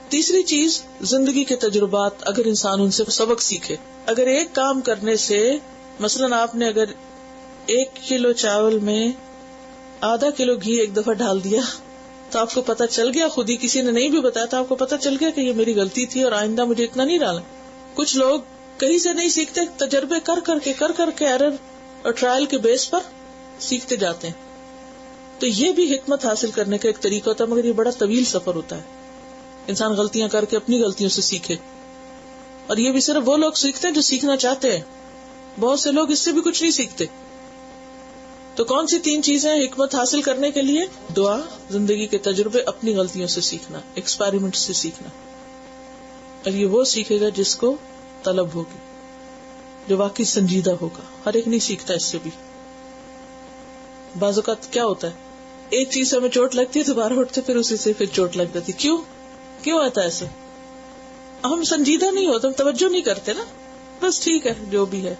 تیسری چیز، زندگی کے تجربات. اگر انسان ان سے سبق سیکھے. اگر ایک کام کرنے سے، مثلا آپ نے اگر 1 کلو چاول میں آدھا کلو گھی ایک دفعہ ڈال دیا تو آپ کو پتا چل گیا، خود ہی کسی نے نہیں بھی بتایا تو آپ کو پتا چل گیا کہ یہ میری غلطی تھی اور آئندہ مجھے اتنا نہیں ڈالنا. کچھ لوگ کہیں سے نہیں سیکھتے، تجربے کر کر کے ایرر اور ٹرائل کے بیس پر سیکھتے جاتے ہیں. تو یہ بھی حکمت حاصل کرنے کا ایک طریقہ ہوتا ہے، مگر یہ بڑا طویل سفر ہوتا ہے. انسان غلطیاں کر کے اپنی غلطیوں سے سیکھے، اور یہ بھی صرف وہ لوگ سیکھتے ہیں جو سیکھنا چاہتے ہیں. بہت سے لوگ اس سے بھی کچھ نہیں سیکھتے. تو کون سی 3 چیزیں حکمت حاصل کرنے کے لیے؟ دعا، زندگی کے تجربے، اپنی غلطیوں سے سیکھنا، ایکسپیریمنٹ سے سیکھنا. اور یہ وہ سیکھے گا جس کو طلب ہوگی، جو واقعی سنجیدہ ہوگا. ہر ایک نہیں سیکھتا اس سے بھی. بعض اوقات کیا ہوتا ہے، ایک چیز سے ہمیں چوٹ لگتی ہے، دوبارہ اٹھتے پھر اسی سے پھر چوٹ لگ جاتی. کیوں آتا ہے ایسے؟ ہم سنجیدہ نہیں ہوتے، ہم توجہ نہیں کرتے نا. بس ٹھیک ہے، جو بھی ہے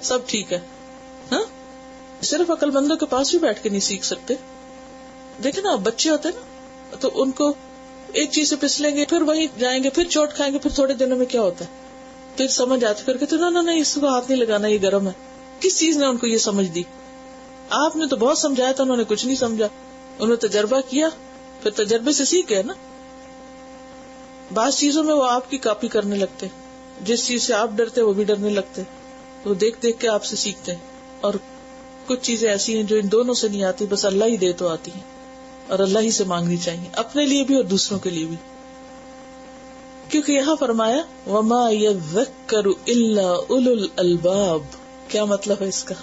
سب ٹھیک ہے. ہاں، صرف عقل مندوں کے پاس بھی بیٹھ کے نہیں سیکھ سکتے. دیکھیں نا، بچے ہوتے نا تو ان کو ایک چیز سے پسلیں گے، پھر وہیں جائیں گے، پھر چوٹ کھائیں گے، پھر تھوڑے دنوں میں کیا ہوتا ہے، پھر سمجھ آتی، پھر کہتے نہیں اس کو ہاتھ نہیں لگانا، یہ گرم ہے. کس چیز نے ان کو یہ سمجھ دی؟ آپ نے تو بہت سمجھایا تھا، انہوں نے کچھ نہیں سمجھا. انہوں نے تجربہ کیا، پھر تجربے سے سیکھ گئے نا. بعض چیزوں میں وہ آپ کی کاپی کرنے لگتے، جس چیز سے آپ ڈرتے وہ بھی ڈرنے لگتے، وہ دیکھ دیکھ کے آپ سے سیکھتے. اور کچھ چیزیں ایسی ہیں جو ان دونوں سے نہیں آتی، بس اللہ ہی دے تو آتی ہیں، اور اللہ ہی سے مانگنی چاہیے، اپنے لیے بھی اور دوسروں کے لیے بھی. کیونکہ یہاں فرمایا وما یذکر الا اولو الالباب. کیا مطلب ہے اس کا؟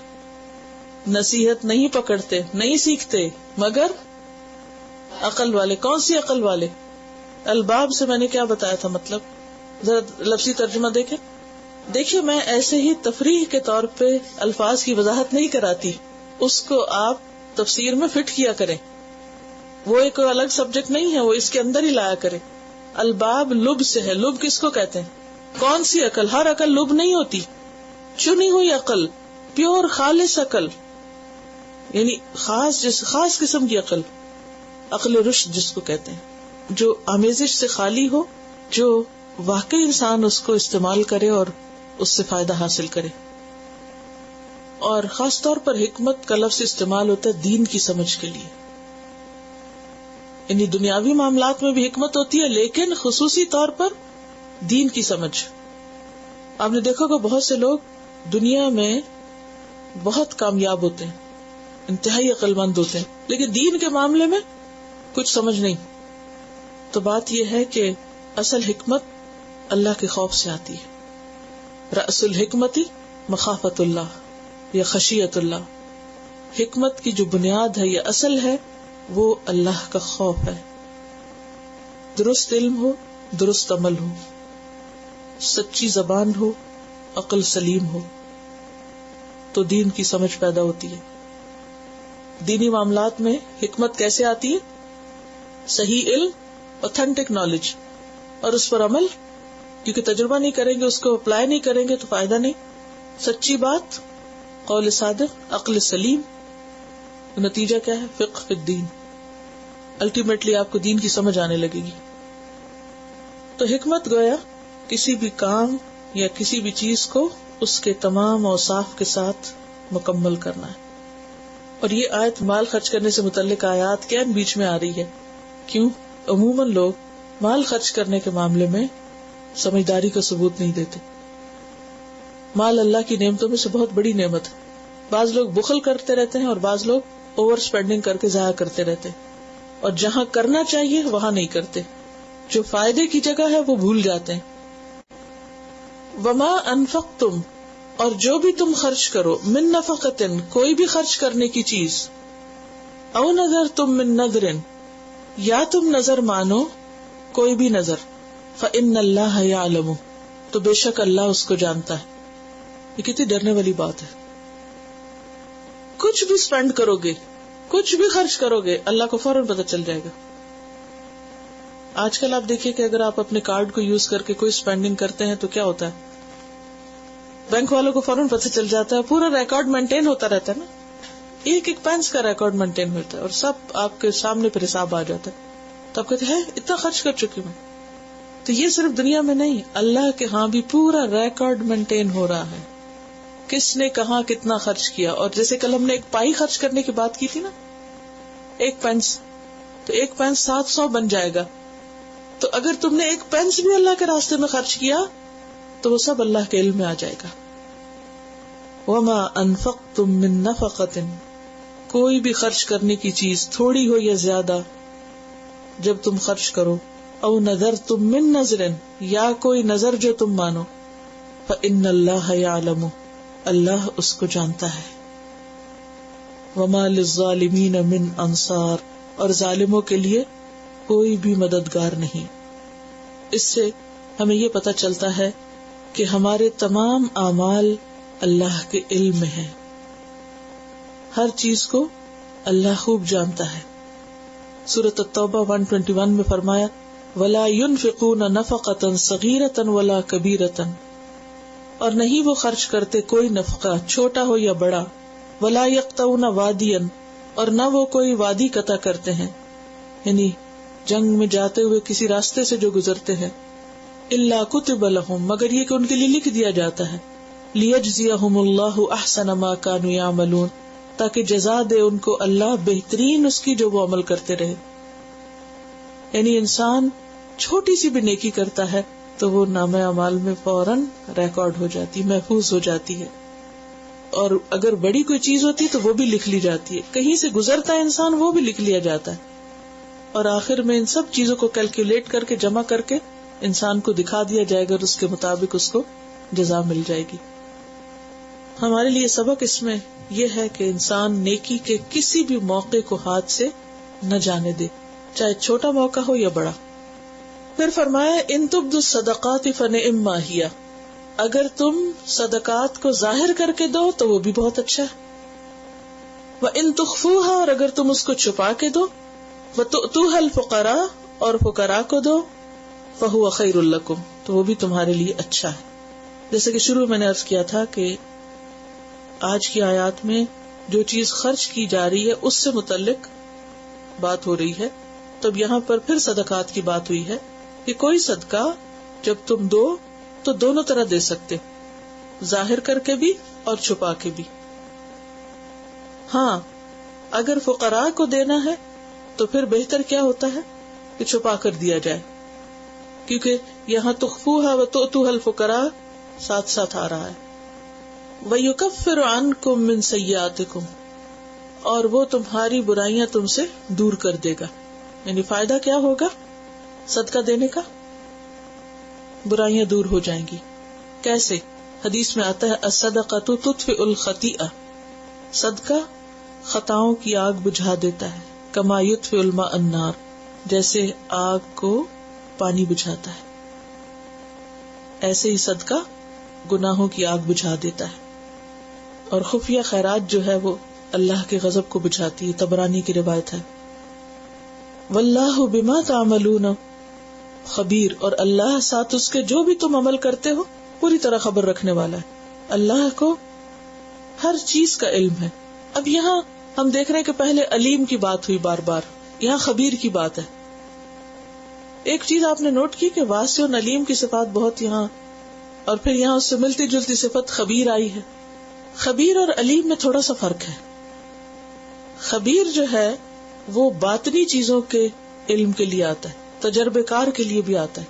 نصیحت نہیں پکڑتے، نہیں سیکھتے مگر عقل والے. کون سی عقل والے؟ الباب سے میں نے کیا بتایا تھا مطلب؟ ذرا لفظی ترجمہ دیکھیے میں ایسے ہی تفریح کے طور پہ الفاظ کی وضاحت نہیں کراتی، اس کو آپ تفسیر میں فٹ کیا کریں. وہ ایک الگ سبجیکٹ نہیں ہے، وہ اس کے اندر ہی لایا کرے. الباب لب سے ہے. لب کس کو کہتے ہیں؟ کون سی عقل؟ ہر عقل لب نہیں ہوتی، چنی ہوئی عقل، پیور خالص عقل، یعنی خاص قسم کی عقل، عقل رشد جس کو کہتے ہیں، جو آمیزش سے خالی ہو، جو واقعی انسان اس کو استعمال کرے اور اس سے فائدہ حاصل کرے. اور خاص طور پر حکمت کا لفظ استعمال ہوتا ہے دین کی سمجھ کے لیے. یعنی دنیاوی معاملات میں بھی حکمت ہوتی ہے، لیکن خصوصی طور پر دین کی سمجھ. آپ نے دیکھا کہ بہت سے لوگ دنیا میں بہت کامیاب ہوتے ہیں، انتہائی عقل مند ہوتے ہیں، لیکن دین کے معاملے میں کچھ سمجھ نہیں. تو بات یہ ہے کہ اصل حکمت اللہ کے خوف سے آتی ہے. رأس الحکمت مخافت اللہ یا خشیت اللہ. حکمت کی جو بنیاد ہے یا اصل ہے وہ اللہ کا خوف ہے. درست علم ہو، درست عمل ہو، سچی زبان ہو، عقل سلیم ہو، تو دین کی سمجھ پیدا ہوتی ہے. دینی معاملات میں حکمت کیسے آتی ہے؟ صحیح علم، اوتھینٹک نالج، اور اس پر عمل. کیونکہ تجربہ نہیں کریں گے، اس کو اپلائی نہیں کریں گے تو فائدہ نہیں. سچی بات، قول صادق، عقل سلیم. نتیجہ کیا ہے؟ فقہ فی الدین. الٹیمیٹلی آپ کو دین کی سمجھ آنے لگے گی. تو حکمت گویا کسی بھی کام یا کسی بھی چیز کو اس کے تمام اوصاف کے ساتھ مکمل کرنا ہے. اور یہ آیت مال خرچ کرنے سے متعلق آیات کے بیچ میں آ رہی ہے. کیوں؟ عموماً لوگ مال خرچ کرنے کے معاملے میں سمجھداری کا ثبوت نہیں دیتے. مال اللہ کی نعمتوں میں سے بہت بڑی نعمت ہے. بعض لوگ بخل کرتے رہتے ہیں اور بعض لوگ اوور اسپینڈنگ کر کے ضائع کرتے رہتے ہیں, اور جہاں کرنا چاہیے وہاں نہیں کرتے, جو فائدے کی جگہ ہے وہ بھول جاتے ہیں. وما انفقتم, اور جو بھی تم خرچ کرو, من نفقتن, کوئی بھی خرچ کرنے کی چیز, او نذرتم من نذر, یا تم نظر مانو کوئی بھی نظر, فإن اللہ یعلم, تو بے شک اللہ اس کو جانتا ہے. یہ کتنی ڈرنے والی بات ہے. کچھ بھی اسپینڈ کرو گے, کچھ بھی خرچ کرو گے, اللہ کو فوراً پتہ چل جائے گا. آج کل آپ دیکھیے کہ اگر آپ اپنے کارڈ کو یوز کر کے کوئی اسپینڈنگ کرتے ہیں تو کیا ہوتا ہے, بینک والوں کو فوراً پتہ چل جاتا ہے, پورا ریکارڈ مینٹین ہوتا رہتا ہے نا, ایک ایک پینس کا ریکارڈ مینٹین ہوتا ہے, اور سب آپ کے سامنے پھر حساب آ جاتا ہے. تو آپ کہتے ہیں اتنا خرچ کر چکی میں. تو یہ صرف دنیا میں نہیں, اللہ کے ہاں بھی پورا ریکارڈ مینٹین ہو رہا ہے, کس نے کہاں کتنا خرچ کیا. اور جیسے کل ہم نے ایک پائی خرچ کرنے کی بات کی تھی نا, ایک پینس, تو ایک پینس 700 بن جائے گا. تو اگر تم نے ایک پینس بھی اللہ کے راستے میں خرچ کیا تو وہ سب اللہ کے علم میں آ جائے گا. وما انفقتم من نفقۃ, کوئی بھی خرچ کرنے کی چیز تھوڑی ہو یا زیادہ جب تم خرچ کرو, او نذرتم من نذر, یا کوئی نظر جو تم مانو, فإن اللہ یعلم, اللہ اس کو جانتا ہے. وما للظالمین من انصار, اور ظالموں کے لیے کوئی بھی مددگار نہیں. اس سے ہمیں یہ پتہ چلتا ہے کہ ہمارے تمام اعمال اللہ کے علم میں ہیں, ہر چیز کو اللہ خوب جانتا ہے. سورۃ التوبہ 121 میں فرمایا, ولا ينفقون نفقۃ صغیرۃ ولا کبیرۃ, اور نہیں وہ خرچ کرتے کوئی نفقہ چھوٹا ہو یا بڑا, ولا یقطعون وادیا, اور نہ وہ کوئی وادی قطع کرتے ہیں, یعنی جنگ میں جاتے ہوئے کسی راستے سے جو گزرتے ہیں, الا کتب لهم, مگر یہ کہ ان کے لیے لکھ دیا جاتا ہے, لیجزیہم اللہ احسن ما کانوا یعملون, تاکہ جزا دے ان کو اللہ بہترین اس کی جو وہ عمل کرتے رہے. یعنی انسان چھوٹی سی بھی نیکی کرتا ہے تو وہ نامہ اعمال میں فوراً ریکارڈ ہو جاتی, محفوظ ہو جاتی ہے, اور اگر بڑی کوئی چیز ہوتی تو وہ بھی لکھ لی جاتی ہے, کہیں سے گزرتا ہے انسان وہ بھی لکھ لیا جاتا ہے, اور آخر میں ان سب چیزوں کو کیلکولیٹ کر کے جمع کر کے انسان کو دکھا دیا جائے گا, اور اس کے مطابق اس کو جزا مل جائے گی. ہمارے لیے سبق اس میں یہ ہے کہ انسان نیکی کے کسی بھی موقع کو ہاتھ سے نہ جانے دے, چاہے چھوٹا موقع ہو یا بڑا. پھر فرمایا, ان تبدوا الصدقات فنعما ہی, اگر تم صدقات کو ظاہر کر کے دو تو وہ بھی بہت اچھا ہے. وان تخفوها, اور اگر تم اس کو چھپا کے دو, وتؤتوها الفقراء, اور فقراء کو دو, فهو خیر لکم, تو وہ بھی تمہارے لیے اچھا ہے. جیسے کہ شروع میں نے عرض کیا تھا کہ آج کی آیات میں جو چیز خرچ کی جا رہی ہے اس سے متعلق بات ہو رہی ہے, تو اب یہاں پر پھر صدقات کی بات ہوئی ہے کہ کوئی صدقہ جب تم دو تو دونوں طرح دے سکتے, ظاہر کر کے بھی اور چھپا کے بھی. ہاں, اگر فقراء کو دینا ہے تو پھر بہتر کیا ہوتا ہے کہ چھپا کر دیا جائے, کیونکہ یہاں تخفوها وتؤتوها الفقراء ساتھ ساتھ آ رہا ہے. وَيُكَفِّرُ عَنْكُم مِّن سَيِّئَاتِكُمْ, اور وہ تمہاری برائیاں تم سے دور کر دے گا. یعنی فائدہ کیا ہوگا صدقہ دینے کا؟ برائیاں دور ہو جائیں گی. کیسے؟ حدیث میں آتا ہے, الصدقۃ تطفئ الخطیئہ, صدقہ خطاؤں کی آگ بجھا دیتا ہے, کما یطفئ الماء النار, جیسے آگ کو پانی بجھاتا ہے, ایسے ہی صدقہ گناہوں کی آگ بجھا دیتا ہے. اور خفیہ خیرات جو ہے وہ اللہ کے غضب کو بجھاتی ہے, طبرانی کی روایت ہے. واللہ بما تعملون خبیر, اور اللہ ساتھ اس کے جو بھی تم عمل کرتے ہو پوری طرح خبر رکھنے والا ہے. اللہ کو ہر چیز کا علم ہے. اب یہاں ہم دیکھ رہے ہیں کہ پہلے علیم کی بات ہوئی بار بار, یہاں خبیر کی بات ہے. ایک چیز آپ نے نوٹ کی کہ واسع اور علیم کی صفات بہت یہاں, اور پھر یہاں اس سے ملتی جلتی صفت خبیر آئی ہے. خبیر اور علیم میں تھوڑا سا فرق ہے. خبیر جو ہے وہ باطنی چیزوں کے علم کے لیے آتا ہے, تجربے کار کے لیے بھی آتا ہے.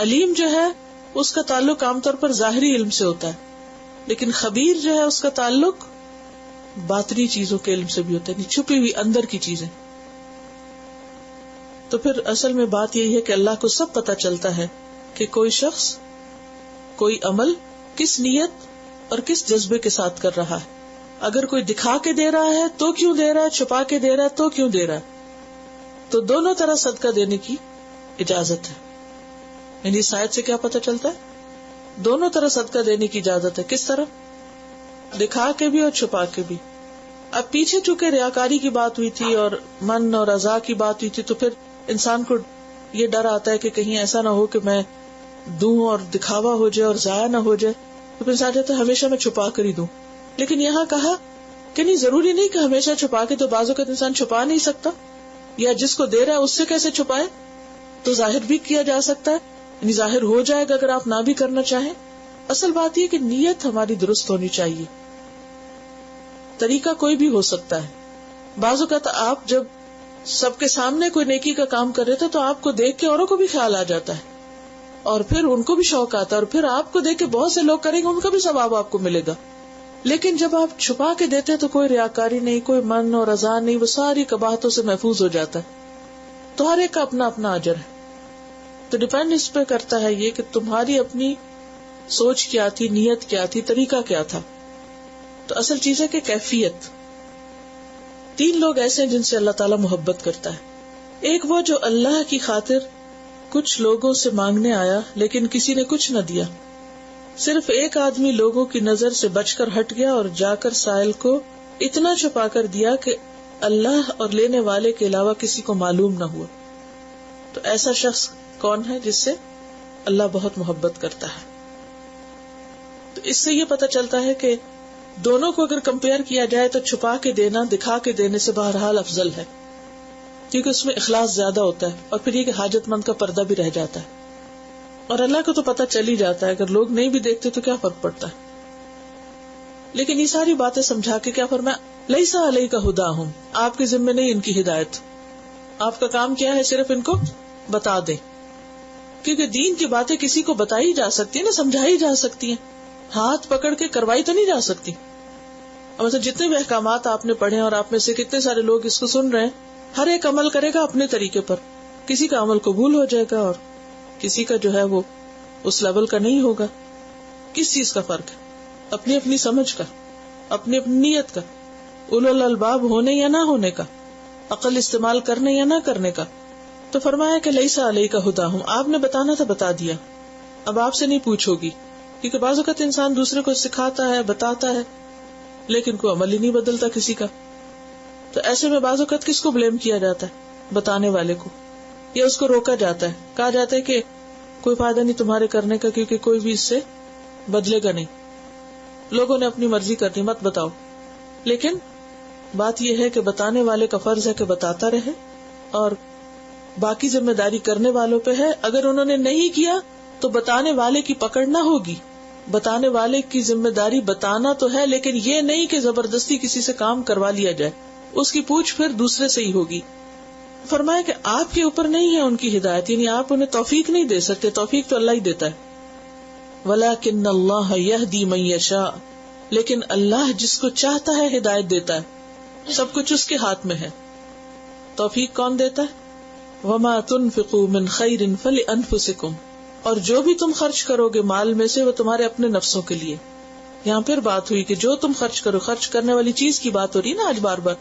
علیم جو ہے اس کا تعلق عام طور پر ظاہری علم سے ہوتا ہے, لیکن خبیر جو ہے اس کا تعلق باطنی چیزوں کے علم سے بھی ہوتا ہے, چھپی ہوئی اندر کی چیزیں. تو پھر اصل میں بات یہی ہے کہ اللہ کو سب پتہ چلتا ہے کہ کوئی شخص کوئی عمل کس نیت اور کس جذبے کے ساتھ کر رہا ہے. اگر کوئی دکھا کے دے رہا ہے تو کیوں دے رہا ہے, چھپا کے دے رہا ہے تو کیوں دے رہا ہے. تو دونوں طرح صدقہ دینے کی اجازت ہے. یعنی اس آیت سے کیا پتہ چلتا ہے؟ دونوں طرح صدقہ دینے کی اجازت ہے. کس طرح؟ دکھا کے بھی اور چھپا کے بھی. اب پیچھے چونکہ ریاکاری کی بات ہوئی تھی اور من اور رضا کی بات ہوئی تھی, تو پھر انسان کو یہ ڈر آتا ہے کہ کہیں ایسا نہ ہو کہ میں دوں اور دکھاوا ہو جائے اور ضائع نہ ہو جائے, تو پھر انسان چاہتا ہے ہمیشہ میں چھپا کر ہی دوں. لیکن یہاں کہا کہ نہیں, ضروری نہیں کہ ہمیشہ چھپا کے, تو بعض اوقات انسان چھپا نہیں سکتا, یا جس کو دے رہا ہے اس سے کیسے چھپائے, تو ظاہر بھی کیا جا سکتا ہے, یعنی ظاہر ہو جائے گا اگر آپ نہ بھی کرنا چاہیں. اصل بات یہ کہ نیت ہماری درست ہونی چاہیے. طریقہ کوئی بھی ہو سکتا ہے. بعض اوقات آپ جب سب کے سامنے کوئی نیکی کا کام کر رہے تھے تو آپ کو دیکھ کے اوروں کو بھی خیال آ جاتا ہے, اور پھر ان کو بھی شوق آتا ہے, اور پھر آپ کو دیکھ کے بہت سے لوگ کریں گے, ان کا بھی ثواب آپ کو ملے گا. لیکن جب آپ چھپا کے دیتے ہیں تو کوئی ریاکاری نہیں, کوئی من اور رضا نہیں, وہ ساری قباحتوں سے محفوظ ہو جاتا ہے. تو ہر ایک کا اپنا اپنا اجر ہے. تو ڈیپینڈ اس پہ کرتا ہے یہ کہ تمہاری اپنی سوچ کیا تھی, نیت کیا تھی, طریقہ کیا تھا. تو اصل چیز ہے کہ کیفیت. 3 لوگ ایسے ہیں جن سے اللہ تعالیٰ محبت کرتا ہے. ایک وہ جو اللہ کی خاطر کچھ لوگوں سے مانگنے آیا لیکن کسی نے کچھ نہ دیا. صرف ایک آدمی لوگوں کی نظر سے بچ کر ہٹ گیا اور جا کر سائل کو اتنا چھپا کر دیا کہ اللہ اور لینے والے کے علاوہ کسی کو معلوم نہ ہوا. تو ایسا شخص کون ہے جس سے اللہ بہت محبت کرتا ہے؟ تو اس سے یہ پتہ چلتا ہے کہ دونوں کو اگر کمپیئر کیا جائے تو چھپا کے دینا دکھا کے دینے سے بہرحال افضل ہے, کیونکہ اس میں اخلاص زیادہ ہوتا ہے, اور پھر یہ کہ حاجت مند کا پردہ بھی رہ جاتا ہے. اور اللہ کو تو پتہ چل ہی جاتا ہے, اگر لوگ نہیں بھی دیکھتے تو کیا فرق پڑتا ہے. لیکن یہ ساری باتیں سمجھا کے کیا فرمایا, لیسا علیک ھداھم, آپ کے ذمہ نہیں ان کی ہدایت, آپ کا کام کیا ہے صرف ان کو بتا دیں. کیونکہ دین کی باتیں کسی کو بتائی جا سکتی ہیں نا, سمجھائی جا سکتی ہیں, ہاتھ پکڑ کے کروائی تو نہیں جا سکتی. اور مطلب جتنے بھی احکامات آپ نے پڑھے اور آپ میں سے کتنے سارے لوگ اس کو سن رہے ہیں, ہر ایک عمل کرے گا اپنے طریقے پر. کسی کا عمل قبول ہو جائے گا اور کسی کا جو ہے وہ اس لیول کا نہیں ہوگا. کس چیز کا فرق ہے؟ اپنی اپنی سمجھ کا, اپنی اپنی نیت کا, اولو الالباب ہونے یا نہ ہونے کا, عقل استعمال کرنے یا نہ کرنے کا. تو فرمایا کہ لیسا علیک ھداھم, آپ نے بتانا تھا بتا دیا, اب آپ سے نہیں پوچھو گی. کیونکہ بعض اوقات انسان دوسرے کو سکھاتا ہے, بتاتا ہے, لیکن کوئی عمل ہی نہیں بدلتا کسی کا. تو ایسے میں بعض اوقات کس کو بلیم کیا جاتا ہے؟ بتانے والے کو, یا اس کو روکا جاتا ہے, کہا جاتا ہے کہ کوئی فائدہ نہیں تمہارے کرنے کا, کیونکہ کوئی بھی اس سے بدلے گا نہیں, لوگوں نے اپنی مرضی کرنی, مت بتاؤ. لیکن بات یہ ہے کہ بتانے والے کا فرض ہے کہ بتاتا رہے, اور باقی ذمہ داری کرنے والوں پہ ہے. اگر انہوں نے نہیں کیا تو بتانے والے کی پکڑ نہ ہوگی. بتانے والے کی ذمہ داری بتانا تو ہے, لیکن یہ نہیں کہ زبردستی کسی سے کام کروا لیا جائے, اس کی پوچھ پھر دوسرے سے ہی ہوگی. فرمایا کہ آپ کے اوپر نہیں ہے ان کی ہدایت, یعنی آپ انہیں توفیق نہیں دے سکتے, توفیق تو اللہ ہی دیتا ہے. وَلَكِنَّ اللَّهَ يَهْدِي مَن يَشَاءُ, لیکن اللہ جس کو چاہتا ہے ہدایت دیتا ہے, سب کچھ اس کے ہاتھ میں ہے. توفیق کون دیتا ہے؟ وَمَا تُنْفِقُوا مِنْ خَيْرٍ فَلِأَنفُسِكُمْ, اور جو بھی تم خرچ کرو گے مال میں سے وہ تمہارے اپنے نفسوں کے لیے. یہاں پھر بات ہوئی کہ جو تم خرچ کرو, خرچ کرنے والی چیز کی بات ہو رہی ہے نا آج بار بار.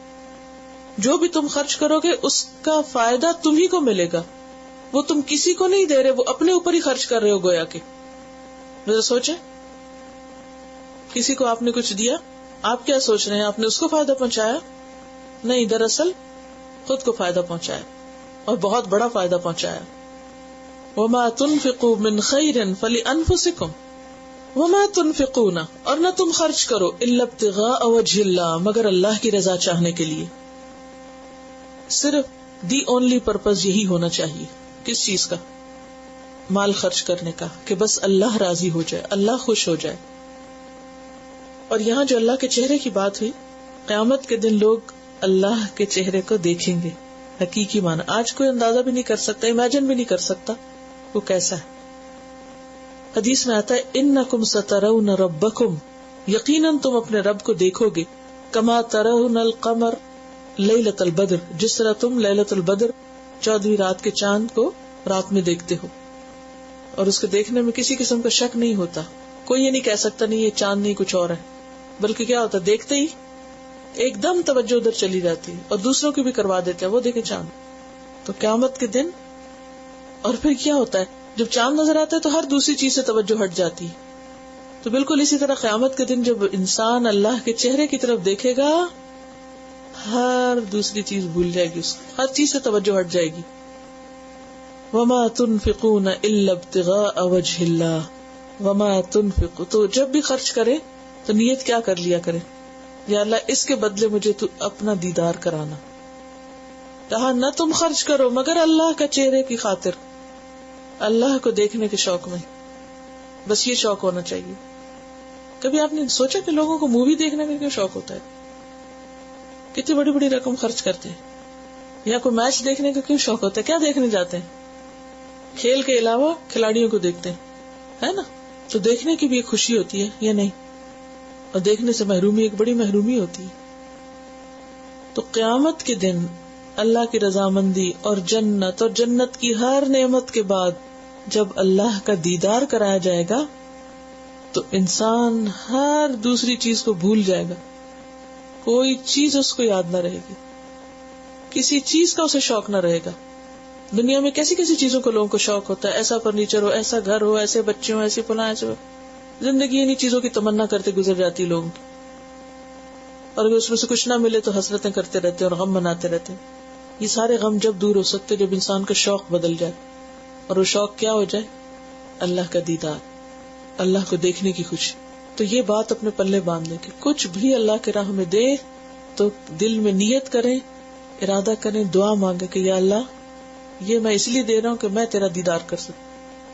جو بھی تم خرچ کرو گے اس کا فائدہ تمہیں کو ملے گا, وہ تم کسی کو نہیں دے رہے, وہ اپنے اوپر ہی خرچ کر رہے ہو گویا کہ. ذرا سوچیں, کسی کو آپ نے کچھ دیا, آپ کیا سوچ رہے ہیں آپ نے اس کو فائدہ پہنچایا؟ نہیں, دراصل خود کو فائدہ پہنچایا, اور بہت بڑا فائدہ پہنچایا. وَمَا تُنْفِقُوا مِنْ خَيْرٍ فَلِأَنفُسِكُمْ وَمَا تُنْفِقُونَ, اور نہ تم خرچ کرو إِلَّا ابْتِغَاءَ وَجْهِ اللَّهِ, مگر اللہ کی رضا چاہنے کے لیے. صرف دی اونلی پرپز یہی ہونا چاہیے. کس چیز کا؟ مال خرچ کرنے کا, کہ بس اللہ راضی ہو جائے, اللہ خوش ہو جائے. اور یہاں جو اللہ کے چہرے کی بات ہوئی, قیامت کے دن لوگ اللہ کے چہرے کو دیکھیں گے, حقیقی معنی آج کوئی اندازہ بھی نہیں کر سکتا، امیجن بھی نہیں کر سکتا وہ کیسا ہے. حدیث میں آتا ہے انکم سترون ربکم، یقیناً تم اپنے رب کو دیکھو گے، کما ترون القمر لیلۃ البدر، جس طرح تم لیلۃ البدر 14ویں رات کے چاند کو رات میں دیکھتے ہو. اور اس کے دیکھنے میں کسی قسم کا شک نہیں ہوتا، کوئی یہ نہیں کہہ سکتا نہیں یہ چاند نہیں کچھ اور ہے، بلکہ کیا ہوتا دیکھتے ہی ایک دم توجہ ادھر چلی جاتی ہے اور دوسروں کی بھی کروا دیتے ہیں وہ دیکھیں چاند. تو قیامت کے دن اور پھر کیا ہوتا ہے جب چاند نظر آتا ہے تو ہر دوسری چیز سے توجہ ہٹ جاتی ہے. تو بالکل اسی طرح قیامت کے دن جب انسان اللہ کے چہرے کی طرف دیکھے گا ہر دوسری چیز بھول جائے گی، اس کو ہر چیز سے توجہ ہٹ جائے گی. وما تنفقون الا ابتغاء وجه اللہ وما تنفق، تو جب بھی خرچ کرے تو نیت کیا کر لیا کرے، یا اللہ اس کے بدلے مجھے تو اپنا دیدار کرانا. کہا نہ تم خرچ کرو مگر اللہ کا چہرے کی خاطر، اللہ کو دیکھنے کے شوق میں، بس یہ شوق ہونا چاہیے. کبھی آپ نے سوچا کہ لوگوں کو مووی دیکھنے کا کیوں شوق ہوتا ہے؟ کتنی بڑی بڑی رقم خرچ کرتے ہیں. یا کوئی میچ دیکھنے کا کیوں شوق ہوتا ہے؟ کیا دیکھنے جاتے ہیں؟ کھیل کے علاوہ کھلاڑیوں کو دیکھتے ہیں، ہے نا؟ تو دیکھنے کی بھی ایک خوشی ہوتی ہے یا نہیں؟ اور دیکھنے سے محرومی ایک بڑی محرومی ہوتی ہے. تو قیامت کے دن اللہ کی رضامندی اور جنت کی ہر نعمت کے بعد جب اللہ کا دیدار کرایا جائے گا تو انسان ہر دوسری چیز کو بھول جائے گا، کوئی چیز اس کو یاد نہ رہے گی، کسی چیز کا اسے شوق نہ رہے گا. دنیا میں کیسی کیسی چیزوں کو لوگوں کو شوق ہوتا ہے، ایسا فرنیچر ہو، ایسا گھر ہو، ایسے بچے ہو، ایسے فلاں، ایسے زندگی انہیں چیزوں کی تمنا کرتے گزر جاتی لوگوں کی. اور اگر اس میں سے کچھ نہ ملے تو حسرتیں کرتے رہتے اور غم مناتے رہتے. یہ سارے غم جب دور ہو سکتے جب انسان کا شوق بدل جائے، اور وہ شوق کیا ہو جائے؟ اللہ کا دیدار، اللہ کو دیکھنے کی خوشی. تو یہ بات اپنے پلے باندھ لیں کہ کچھ بھی اللہ کے راہ میں دے تو دل میں نیت کریں، ارادہ کریں، دعا مانگے کہ یا اللہ یہ میں اس لیے دے رہا ہوں کہ میں تیرا دیدار کر سکوں.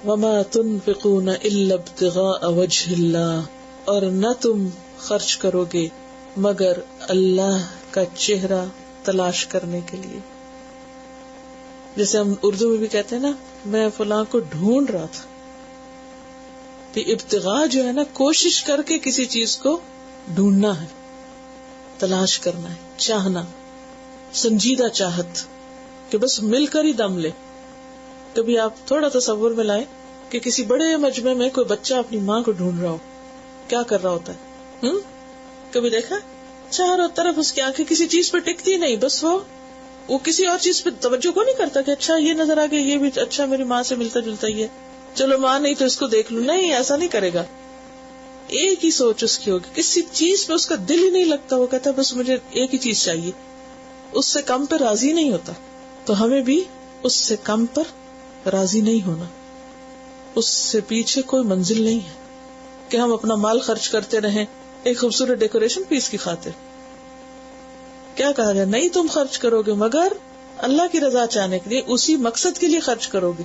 وما تنفقون الا ابتغاء وجه اللہ، اور نہ تم خرچ کرو گے مگر اللہ کا چہرہ تلاش کرنے کے لیے. جیسے ہم اردو میں بھی کہتے ہیں نا، میں فلاں کو ڈھونڈ رہا تھا. کہ ابتغاء جو ہے نا، کوشش کر کے کسی چیز کو ڈھونڈنا ہے، تلاش کرنا ہے، چاہنا، سنجیدہ چاہت کہ بس مل کر ہی دم لے. کبھی آپ تھوڑا تصور میں لائیں کہ کسی بڑے مجمع میں کوئی بچہ اپنی ماں کو ڈھونڈ رہا ہو، کیا کر رہا ہوتا ہے؟ کبھی دیکھا؟ چاروں طرف اس کی آنکھیں کسی چیز پہ ٹکتی نہیں، بس وہ کسی اور چیز پہ توجہ کو نہیں کرتا کہ اچھا یہ نظر آ گیا، یہ بھی اچھا میری ماں سے ملتا جلتا ہی ہے، چلو ماں نہیں تو اس کو دیکھ لوں. نہیں، ایسا نہیں کرے گا. ایک ہی سوچ اس کی ہوگی، کسی چیز پہ اس کا دل ہی نہیں لگتا. وہ کہتا ہے بس مجھے ایک ہی چیز چاہیے، اس سے کم پہ راضی نہیں ہوتا. تو ہمیں بھی اس سے کم پر راضی نہیں ہونا. اس سے پیچھے کوئی منزل نہیں ہے کہ ہم اپنا مال خرچ کرتے رہیں ایک خوبصورت ڈیکوریشن پیس کی خاطر. کیا کہا گیا؟ نہیں تم خرچ کرو گے مگر اللہ کی رضا چاہنے کے لیے، اسی مقصد کے لیے خرچ کرو گے.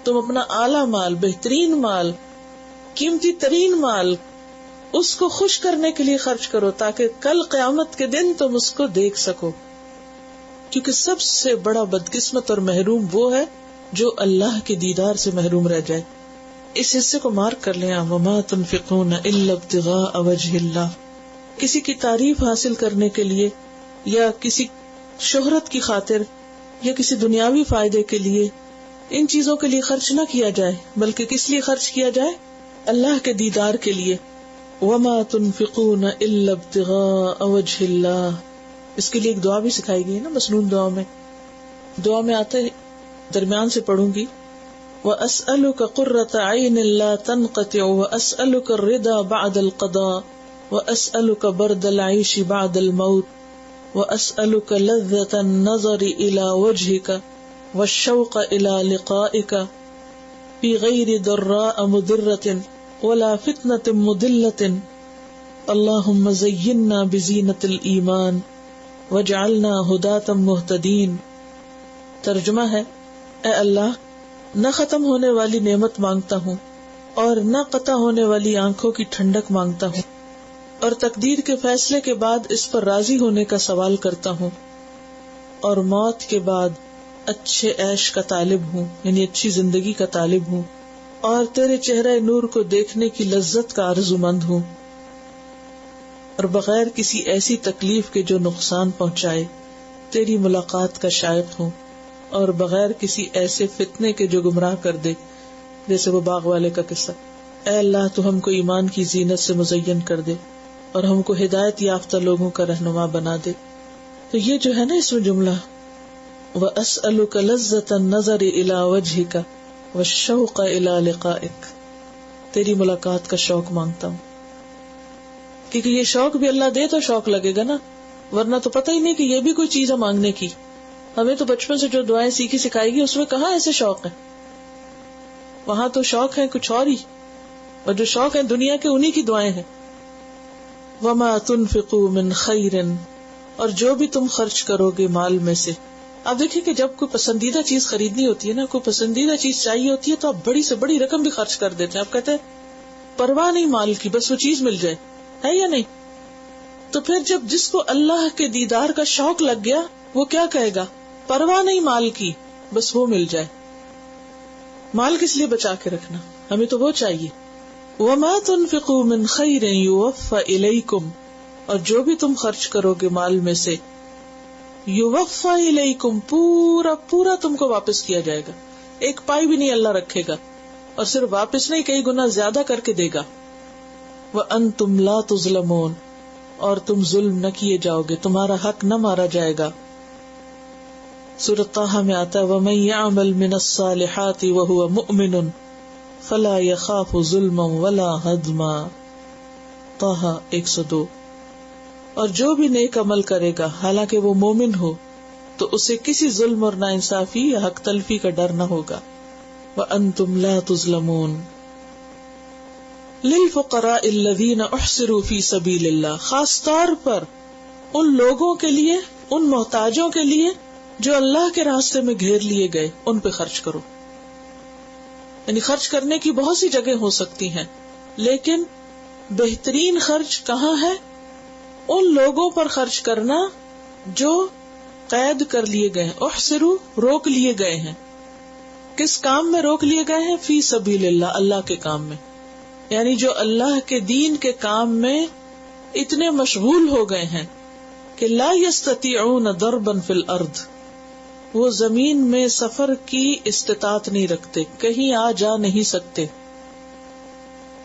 تم اپنا اعلیٰ مال، بہترین مال، قیمتی ترین مال اس کو خوش کرنے کے لیے خرچ کرو تاکہ کل قیامت کے دن تم اس کو دیکھ سکو. کیونکہ سب سے بڑا بدقسمت اور محروم وہ ہے جو اللہ کے دیدار سے محروم رہ جائے. اس حصے کو مارک کر لیں. وما تنفقون الا ابتغاء وجه اللہ. کسی کی تعریف حاصل کرنے کے لیے یا کسی شہرت کی خاطر یا کسی دنیاوی فائدے کے لیے ان چیزوں کے لیے خرچ نہ کیا جائے، بلکہ کس لیے خرچ کیا جائے؟ اللہ کے دیدار کے لیے. وما تنفقون الا ابتغاء وجه اللہ. اس کے لیے ایک دعا بھی سکھائی گئی ہے نا مسنون دعا میں. دعا میں آتا ہے، درمیان سے پڑھوں گی، وَأَسْأَلُكَ قُرَّةَ عَيْنٍ لَا تَنْقَطِعُ وَأَسْأَلُكَ الرِّضَا بَعْدَ الْقَضَاءِ وَأَسْأَلُكَ بَرْدَ الْعَيْشِ بَعْدَ الْمَوْتِ وَأَسْأَلُكَ لَذَّةَ النَّظَرِ إِلَى وَجْهِكَ وَالشَّوْقَ إِلَى لِقَائِكَ فِي غَيْرِ ضَرَّاءَ مُضِرَّةٍ وَلَا فِتْنَةٍ مُضِلَّةٍ اللَّهُمَّ زَيِّنَّا بِزِينَةِ الْإِيمَانِ وَاجْعَلْنَا هُدَاةً مُهْتَدِينَ. ترجمہ ہے، اے اللہ، نہ ختم ہونے والی نعمت مانگتا ہوں اور نہ قطع ہونے والی آنکھوں کی ٹھنڈک مانگتا ہوں، اور تقدیر کے فیصلے کے بعد اس پر راضی ہونے کا سوال کرتا ہوں. اور موت کے بعد اچھے عیش کا طالب ہوں، یعنی اچھی زندگی کا طالب ہوں، اور تیرے چہرہ نور کو دیکھنے کی لذت کا آرزو مند ہوں، اور بغیر کسی ایسی تکلیف کے جو نقصان پہنچائے تیری ملاقات کا شائق ہوں، اور بغیر کسی ایسے فتنے کے جو گمراہ کر دے، جیسے وہ باغ والے کا قصہ۔ اے اللہ تو ہم کو ایمان کی زینت سے مزین کر دے اور ہم کو ہدایت یافتہ لوگوں کا رہنما بنا دے۔ تو یہ جو ہے نا اس میں جملہ وَأَسْأَلُكَ لَذَّةَ النَّظَرِ إِلَى وَجْهِكَ وَالشَّوْقَ إِلَى لِقَائِكَ، تیری ملاقات کا شوق مانگتا ہوں، کیونکہ یہ شوق بھی اللہ دے تو شوق لگے گا نا، ورنہ تو پتہ ہی نہیں کہ یہ بھی کوئی چیز ہے مانگنے کی۔ ہمیں تو بچپن سے جو دعائیں سیکھی سکھائی گی اس میں کہاں ایسے شوق ہیں، وہاں تو شوق ہے کچھ اور ہی، اور جو شوق ہے دنیا کے انہی کی دعائیں ہیں۔ وَمَا تُنْفِقُوا مِنْ خَيْرٍ، اور جو بھی تم خرچ کرو گے مال میں سے۔ آپ دیکھیں کہ جب کوئی پسندیدہ چیز خریدنی ہوتی ہے نا، کوئی پسندیدہ چیز چاہیے ہوتی ہے تو آپ بڑی سے بڑی رقم بھی خرچ کر دیتے ہیں، آپ کہتے ہیں پرواہ نہیں مال کی، بس وہ چیز مل جائے، ہے یا نہیں؟ تو پھر جب جس کو اللہ کے دیدار کا شوق لگ گیا وہ کیا کہے گا؟ پرواہ نہیں مال کی، بس وہ مل جائے۔ مال کس لیے بچا کے رکھنا، ہمیں تو وہ چاہیے۔ وَمَا تُنْفِقُوا مِنْ خَيْرٍ يُوَفَّ إِلَيْكُمْ، اور جو بھی تم خرچ کرو گے مال میں سے، یوفا الیکم، پورا پورا تم کو واپس کیا جائے گا، ایک پائی بھی نہیں اللہ رکھے گا، اور صرف واپس نہیں کئی گنا زیادہ کر کے دے گا۔ وَأَنْتُمْ لَا تُظْلَمُونَ، اور تم ظلم نہ کیے جاؤ گے، تمہارا حق نہ مارا جائے گا۔ سورۃ طٰہٰ میں آتا ہے وَمَن يَعْمَلْ مِنَ الصَّالِحَاتِ وَهُوَ مُؤْمِنٌ فَلَا يَخَافُ ظُلْمًا وَلَا هَضْمًا، طٰہٰ 102۔ اور جو بھی نیک عمل کرے گا حالانکہ وہ مومن ہو تو اسے کسی ظلم اور ناانصافی یا حق تلفی کا ڈر نہ ہوگا۔ وَأَنْتُمْ لَا تُظْلَمُونَ۔ لِلْفُقَرَاءِ الَّذِينَ اُحْصِرُوا فِي سَبِيلِ اللَّهِ، خاص طور پر ان لوگوں کے لیے، ان محتاجوں کے لیے جو اللہ کے راستے میں گھیر لیے گئے، ان پہ خرچ کرو۔ یعنی خرچ کرنے کی بہت سی جگہ ہو سکتی ہیں، لیکن بہترین خرچ کہاں ہے؟ ان لوگوں پر خرچ کرنا جو قید کر لیے گئے ہیں، احصروا، روک لیے گئے ہیں۔ کس کام میں روک لیے گئے ہیں؟ فی سبیل اللہ، اللہ کے کام میں، یعنی جو اللہ کے دین کے کام میں اتنے مشغول ہو گئے ہیں کہ لا یستطیعون ضربا فی الارض، وہ زمین میں سفر کی استطاعت نہیں رکھتے، کہیں آ جا نہیں سکتے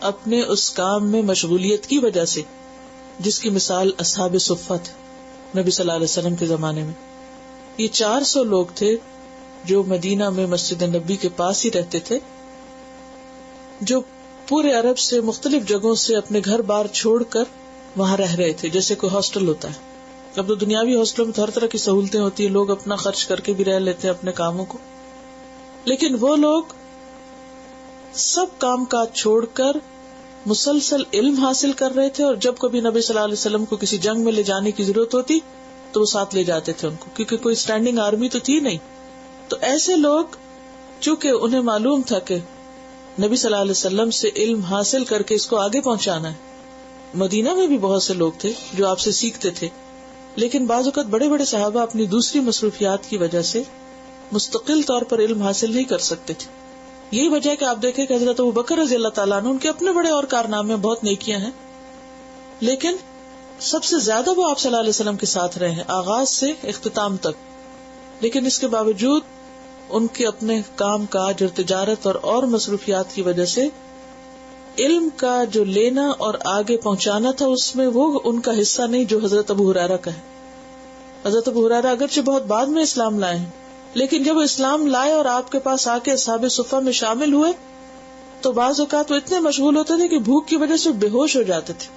اپنے اس کام میں مشغولیت کی وجہ سے، جس کی مثال اصحاب صفہ تھے نبی صلی اللہ علیہ وسلم کے زمانے میں۔ یہ 400 لوگ تھے جو مدینہ میں مسجد نبی کے پاس ہی رہتے تھے، جو پورے عرب سے مختلف جگہوں سے اپنے گھر بار چھوڑ کر وہاں رہ رہے تھے، جیسے کوئی ہاسٹل ہوتا ہے۔ اب تو دنیاوی ہاسٹلوں میں ہر طرح کی سہولتیں ہوتی ہیں، لوگ اپنا خرچ کر کے بھی رہ لیتے ہیں اپنے کاموں کو، لیکن وہ لوگ سب کام کاج چھوڑ کر مسلسل علم حاصل کر رہے تھے، اور جب کبھی نبی صلی اللہ علیہ وسلم کو کسی جنگ میں لے جانے کی ضرورت ہوتی تو وہ ساتھ لے جاتے تھے ان کو، کیونکہ کوئی اسٹینڈنگ آرمی تو تھی نہیں۔ تو ایسے لوگ چونکہ انہیں معلوم تھا کہ نبی صلی اللہ علیہ وسلم سے علم حاصل کر کے اس کو آگے پہنچانا ہے، مدینہ میں بھی بہت سے لوگ تھے جو آپ سے سیکھتے تھے، لیکن بعض اوقات بڑے بڑے صحابہ اپنی دوسری مصروفیات کی وجہ سے مستقل طور پر علم حاصل نہیں کر سکتے تھے۔ یہی وجہ ہے کہ آپ دیکھیں کہ حضرت ابوبکر رضی اللہ تعالیٰ عنہ، ان کے اپنے بڑے اور کارنامے، بہت نیکیاں ہیں، لیکن سب سے زیادہ وہ آپ صلی اللہ علیہ وسلم کے ساتھ رہے ہیں آغاز سے اختتام تک، لیکن اس کے باوجود ان کے اپنے کام کاج اور تجارت اور مصروفیات کی وجہ سے علم کا جو لینا اور آگے پہنچانا تھا اس میں وہ ان کا حصہ نہیں جو حضرت ابو ہریرہ کا ہے۔ حضرت ابو ہریرہ اگرچہ بہت بعد میں اسلام لائے ہیں، لیکن جب وہ اسلام لائے اور آپ کے پاس آ کے اصحاب صفہ میں شامل ہوئے تو بعض اوقات وہ اتنے مشغول ہوتے تھے کہ بھوک کی وجہ سے بے ہوش ہو جاتے تھے۔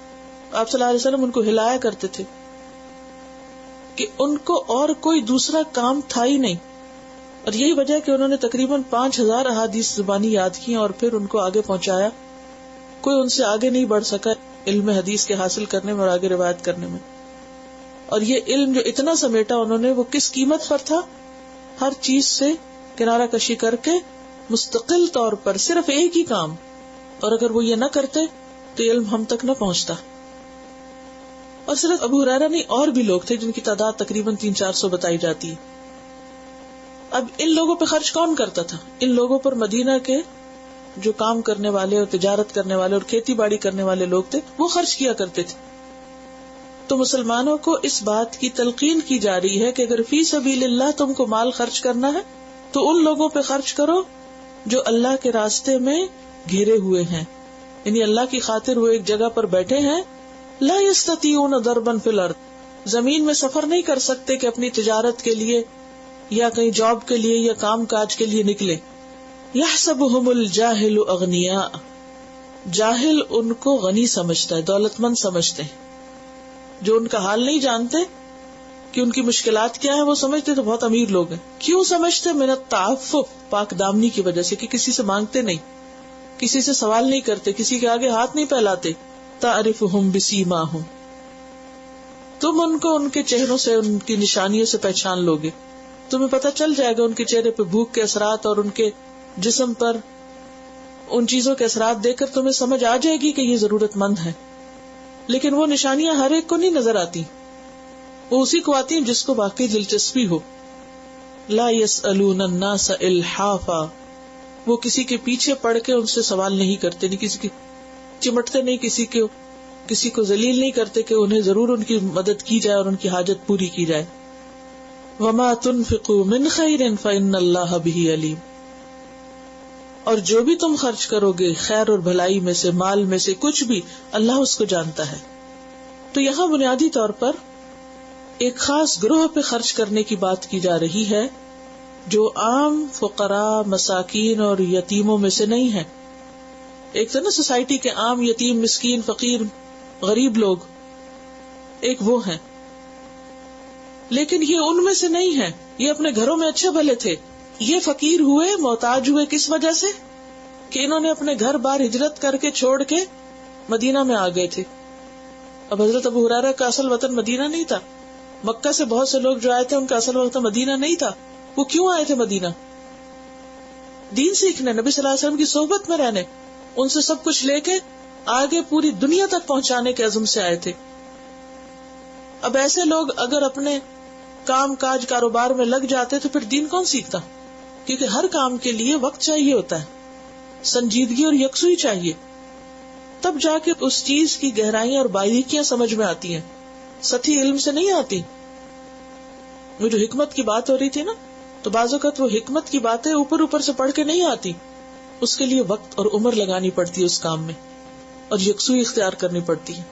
آپ صلی اللہ علیہ وسلم ان کو ہلایا کرتے تھے کہ ان کو اور کوئی دوسرا کام تھا ہی نہیں، اور یہی وجہ ہے کہ انہوں نے تقریباً 5000 احادیث زبانی یاد کی اور پھر ان کو آگے پہنچایا۔ کوئی ان سے آگے نہیں بڑھ سکا علم حدیث کے حاصل کرنے میں اور آگے روایت کرنے میں۔ اور یہ علم جو اتنا سمیٹا انہوں نے، وہ کس قیمت پر تھا؟ ہر چیز سے کنارہ کشی کر کے مستقل طور پر صرف ایک ہی کام، اور اگر وہ یہ نہ کرتے تو علم ہم تک نہ پہنچتا۔ اور صرف ابو ہریرہ نہیں، اور بھی لوگ تھے جن کی تعداد تقریباً 300-400 بتائی جاتی ہے. اب ان لوگوں پہ خرچ کون کرتا تھا؟ ان لوگوں پر مدینہ کے جو کام کرنے والے اور تجارت کرنے والے اور کھیتی باڑی کرنے والے لوگ تھے، وہ خرچ کیا کرتے تھے. تو مسلمانوں کو اس بات کی تلقین کی جا رہی ہے کہ اگر فی سبیل اللہ تم کو مال خرچ کرنا ہے تو ان لوگوں پہ خرچ کرو جو اللہ کے راستے میں گھرے ہوئے ہیں، یعنی اللہ کی خاطر وہ ایک جگہ پر بیٹھے ہیں. لا یستطیعون ضربا فی الارض، زمین میں سفر نہیں کر سکتے کہ اپنی تجارت کے لیے یا کہیں جاب کے لیے یا کام کاج کے لیے نکلے. یحسبہم الجاہل اغنیاء، جاہل ان کو غنی سمجھتا ہے، دولت مند سمجھتے ہیں. جو ان کا حال نہیں جانتے کہ ان کی مشکلات کیا ہے، وہ سمجھتے تو بہت امیر لوگ ہیں. کیوں سمجھتے؟ من التعفف، پاک دامنی کی وجہ سے، کہ کسی سے مانگتے نہیں، کسی سے سوال نہیں کرتے، کسی کے آگے ہاتھ نہیں پھیلاتے. تعرفہم بسیماہم، تم ان کو ان کے چہروں سے، ان کی نشانیوں سے پہچان لوگے. تمہیں پتہ چل جائے گا ان کے چہرے پہ بھوک کے اثرات اور ان کے جسم پر ان چیزوں کے اثرات دیکھ کر تمہیں سمجھ آ جائے گی کہ یہ ضرورت مند ہے. لیکن وہ نشانیاں ہر ایک کو نہیں نظر آتی، وہ اسی کو آتی ہیں جس کو واقعی دلچسپی ہو. لا يسألون الناس الحافا، وہ کسی کے پیچھے پڑ کے ان سے سوال نہیں کرتے، نہیں کسی کی چمٹتے، نہیں کسی کو ذلیل نہیں کرتے کہ انہیں ضرور ان کی مدد کی جائے اور ان کی حاجت پوری کی جائے. وما تنفقوا من خیر فإن اللہ بہ علیم، اور جو بھی تم خرچ کرو گے خیر اور بھلائی میں سے، مال میں سے کچھ بھی، اللہ اس کو جانتا ہے. تو یہاں بنیادی طور پر ایک خاص گروہ پہ خرچ کرنے کی بات کی جا رہی ہے جو عام فقراء، مساکین اور یتیموں میں سے نہیں ہے. ایک تو نا سوسائٹی کے عام یتیم، مسکین، فقیر، غریب لوگ، ایک وہ ہیں، لیکن یہ ان میں سے نہیں ہے. یہ اپنے گھروں میں اچھے بھلے تھے، یہ فقیر ہوئے، محتاج ہوئے کس وجہ سے؟ کہ انہوں نے اپنے گھر بار ہجرت کر کے چھوڑ کے مدینہ میں آ گئے تھے. اب حضرت ابو ہریرہ کا اصل وطن مدینہ نہیں تھا. مکہ سے بہت سے لوگ جو آئے تھے ان کا اصل وطن مدینہ نہیں تھا. وہ کیوں آئے تھے مدینہ؟ دین سیکھنے، نبی صلی اللہ علیہ وسلم کی صحبت میں رہنے، ان سے سب کچھ لے کے آگے پوری دنیا تک پہنچانے کے عزم سے آئے تھے. اب ایسے لوگ اگر اپنے کام کاج کاروبار میں لگ جاتے تو پھر دین کون سیکھتا؟ کیونکہ ہر کام کے لیے وقت چاہیے ہوتا ہے، سنجیدگی اور یکسوئی چاہیے، تب جا کے اس چیز کی گہرائیاں اور باریکیاں سمجھ میں آتی ہیں، سطحی علم سے نہیں آتی. وہ جو حکمت کی بات ہو رہی تھی نا، تو بعض اوقات وہ حکمت کی باتیں اوپر سے پڑھ کے نہیں آتی، اس کے لیے وقت اور عمر لگانی پڑتی ہے اس کام میں، اور یکسوئی اختیار کرنی پڑتی ہے.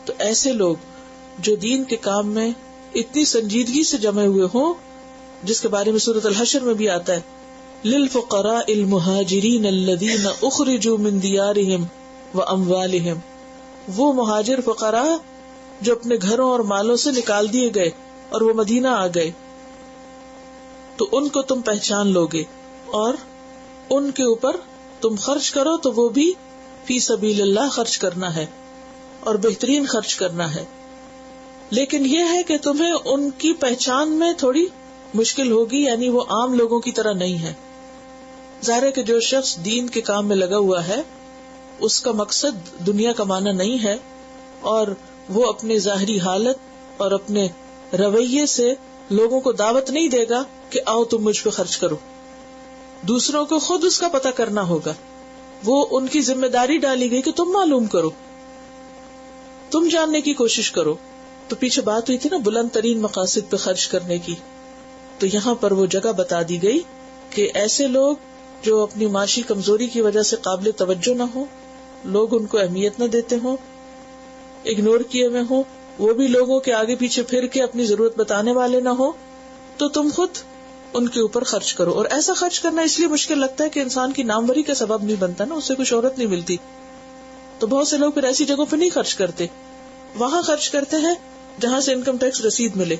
تو ایسے لوگ جو دین کے کام میں اتنی سنجیدگی سے جمے ہوئے ہوں، جس کے بارے میں سورۃ الحشر میں بھی آتا ہے، للفقراء المہاجرین الذین اخرجوا من دیارہم واموالہم، وہ مہاجر فقراء جو اپنے گھروں اور مالوں سے نکال دیے گئے اور وہ مدینہ آ گئے، تو ان کو تم پہچان لوگے اور ان کے اوپر تم خرچ کرو، تو وہ بھی فی سبیل اللہ خرچ کرنا ہے اور بہترین خرچ کرنا ہے. لیکن یہ ہے کہ تمہیں ان کی پہچان میں تھوڑی مشکل ہوگی، یعنی وہ عام لوگوں کی طرح نہیں ہے. ظاہر ہے کہ جو شخص دین کے کام میں لگا ہوا ہے اس کا مقصد دنیا کمانا نہیں ہے، اور وہ اپنی ظاہری حالت اور اپنے رویے سے لوگوں کو دعوت نہیں دے گا کہ آؤ تم مجھ پہ خرچ کرو. دوسروں کو خود اس کا پتہ کرنا ہوگا. وہ ان کی ذمہ داری ڈالی گئی کہ تم معلوم کرو، تم جاننے کی کوشش کرو. تو پیچھے بات ہوئی تھی نا بلند ترین مقاصد پہ خرچ کرنے کی، تو یہاں پر وہ جگہ بتا دی گئی کہ ایسے لوگ جو اپنی معاشی کمزوری کی وجہ سے قابل توجہ نہ ہو، لوگ ان کو اہمیت نہ دیتے ہوں، اگنور کیے ہوئے ہوں، وہ بھی لوگوں کے آگے پیچھے پھر کے اپنی ضرورت بتانے والے نہ ہو، تو تم خود ان کے اوپر خرچ کرو. اور ایسا خرچ کرنا اس لیے مشکل لگتا ہے کہ انسان کی ناموری کا سبب نہیں بنتا نا، اس سے کوئی شہرت نہیں ملتی. تو بہت سے لوگ پھر ایسی جگہوں پہ نہیں خرچ کرتے، وہاں خرچ کرتے ہیں جہاں سے انکم ٹیکس رسید ملے.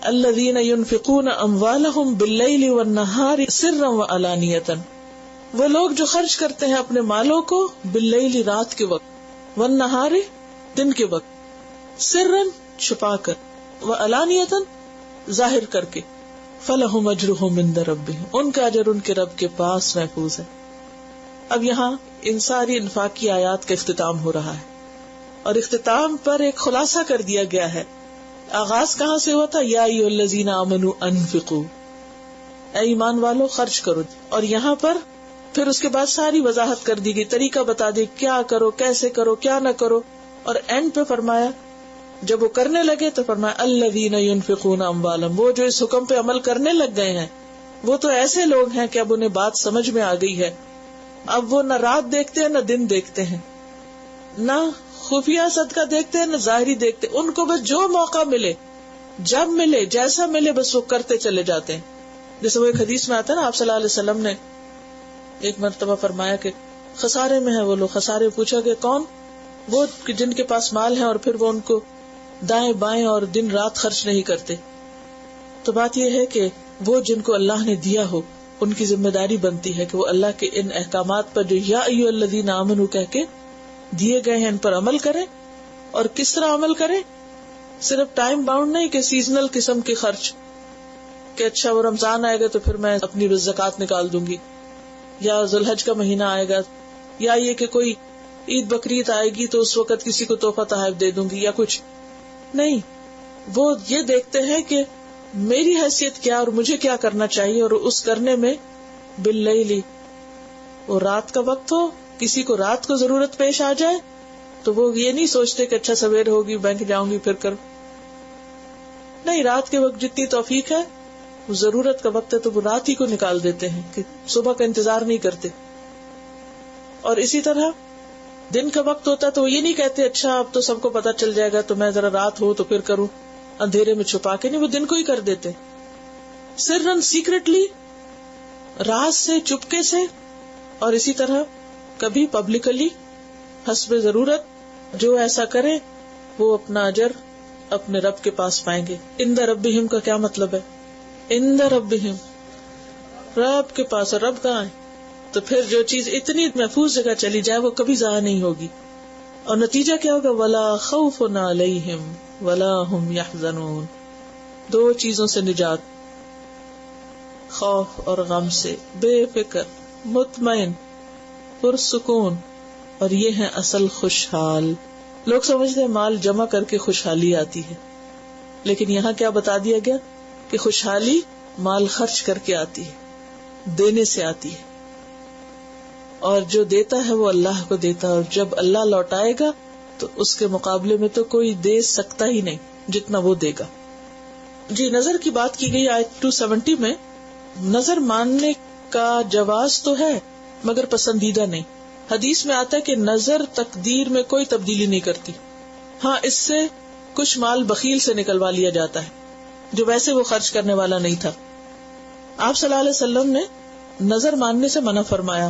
الذین ينفقون اموالهم باللیل والنہار سرا وعلانیۃ، وہ لوگ جو خرچ کرتے ہیں اپنے مالوں کو باللیل رات کے وقت، والنہار دن کے وقت، سرا چھپا کر، وعلانیۃ ظاہر کر کے، فلہم اجرہم عند ربہم، ان کا اجر ان کے رب کے پاس محفوظ ہے. اب یہاں ان ساری انفاق کی آیات کا اختتام ہو رہا ہے اور اختتام پر ایک خلاصہ کر دیا گیا ہے. آغاز کہاں سے ہوا تھا؟ یا ایھا الذین آمنوا انفقوا، اے ایمان والو خرچ کرو. اور یہاں پر پھر اس کے بعد ساری وضاحت کر دی گئی، طریقہ بتا دی کیا کرو، کیسے کرو، کیا نہ کرو. اور اینڈ پہ فرمایا جب وہ کرنے لگے تو فرمایا الذین ینفقون اموالہم، وہ جو اس حکم پہ عمل کرنے لگ گئے ہیں وہ تو ایسے لوگ ہیں کہ اب انہیں بات سمجھ میں آ گئی ہے. اب وہ نہ رات دیکھتے ہیں نہ دن دیکھتے ہیں، نہ خفیہ صدقہ دیکھتے ہیں نہ ظاہری دیکھتے. ان کو بس جو موقع ملے، جب ملے، جیسا ملے، بس وہ کرتے چلے جاتے ہیں. جیسے وہ ایک حدیث میں آتا ہے نا، آپ صلی اللہ علیہ وسلم نے ایک مرتبہ فرمایا کہ خسارے میں ہے وہ لوگ. خسارے پوچھا کہ کون؟ وہ جن کے پاس مال ہے اور پھر وہ ان کو دائیں بائیں اور دن رات خرچ نہیں کرتے. تو بات یہ ہے کہ وہ جن کو اللہ نے دیا ہو ان کی ذمہ داری بنتی ہے کہ وہ اللہ کے ان احکامات پر جو یا ایھا الذین آمنوا کہہ کے دیے گئے ہیں ان پر عمل کریں. اور کس طرح عمل کریں؟ صرف ٹائم باؤنڈ نہیں کہ سیزنل قسم کے خرچ، کہ اچھا وہ رمضان آئے گا تو پھر میں اپنی زکوٰۃ نکال دوں گی، یا ذوالحج کا مہینہ آئے گا، یا یہ کہ کوئی عید بقرعید آئے گی تو اس وقت کسی کو تحفہ تحائف دے دوں گی یا کچھ نہیں. وہ یہ دیکھتے ہیں کہ میری حیثیت کیا اور مجھے کیا کرنا چاہیے، اور اس کرنے میں باللیل، وہ رات کا وقت ہو، کسی کو رات کو ضرورت پیش آ جائے تو وہ یہ نہیں سوچتے کہ اچھا سویر ہوگی بینک جاؤں گی پھر کر، نہیں، رات کے وقت جتنی توفیق ہے، وہ ضرورت کا وقت ہے تو وہ رات ہی کو نکال دیتے ہیں کہ صبح کا انتظار نہیں کرتے. اور اسی طرح دن کا وقت ہوتا تو وہ یہ نہیں کہتے اچھا اب تو سب کو پتا چل جائے گا تو میں ذرا رات ہو تو پھر کروں، اندھیرے میں چھپا کے نہیں، وہ دن کو ہی کر دیتے سرن سیکرٹلی، راز سے، چپکے سے. اور اسی طرح کبھی پبلکلی حسب ضرورت. جو ایسا کرے وہ اپنا اجر اپنے رب کے پاس پائیں گے. عند ربہم کا کیا مطلب ہے؟ عند ربہم، رب کے پاس. اور رب کہاں ہے؟ تو پھر جو چیز اتنی محفوظ جگہ چلی جائے وہ کبھی ضائع نہیں ہوگی. اور نتیجہ کیا ہوگا؟ ولا خوف علیہم ولا ہم یحزنون. دو چیزوں سے نجات، خوف اور غم سے، بے فکر، مطمئن، پرسکون. اور یہ ہے اصل خوشحال. لوگ سمجھتے ہیں مال جمع کر کے خوشحالی آتی ہے، لیکن یہاں کیا بتا دیا گیا کہ خوشحالی مال خرچ کر کے آتی ہے، دینے سے آتی ہے. اور جو دیتا ہے وہ اللہ کو دیتا ہے، اور جب اللہ لوٹائے گا تو اس کے مقابلے میں تو کوئی دے سکتا ہی نہیں جتنا وہ دے گا. جی، نظر کی بات کی گئی آیت 270 میں. نظر ماننے کا جواز تو ہے مگر پسندیدہ نہیں. حدیث میں آتا ہے کہ نظر تقدیر میں کوئی تبدیلی نہیں کرتی. ہاں، اس سے کچھ مال بخیل سے نکلوا لیا جاتا ہے جو ویسے وہ خرچ کرنے والا نہیں تھا. آپ صلی اللہ علیہ وسلم نے نظر ماننے سے منع فرمایا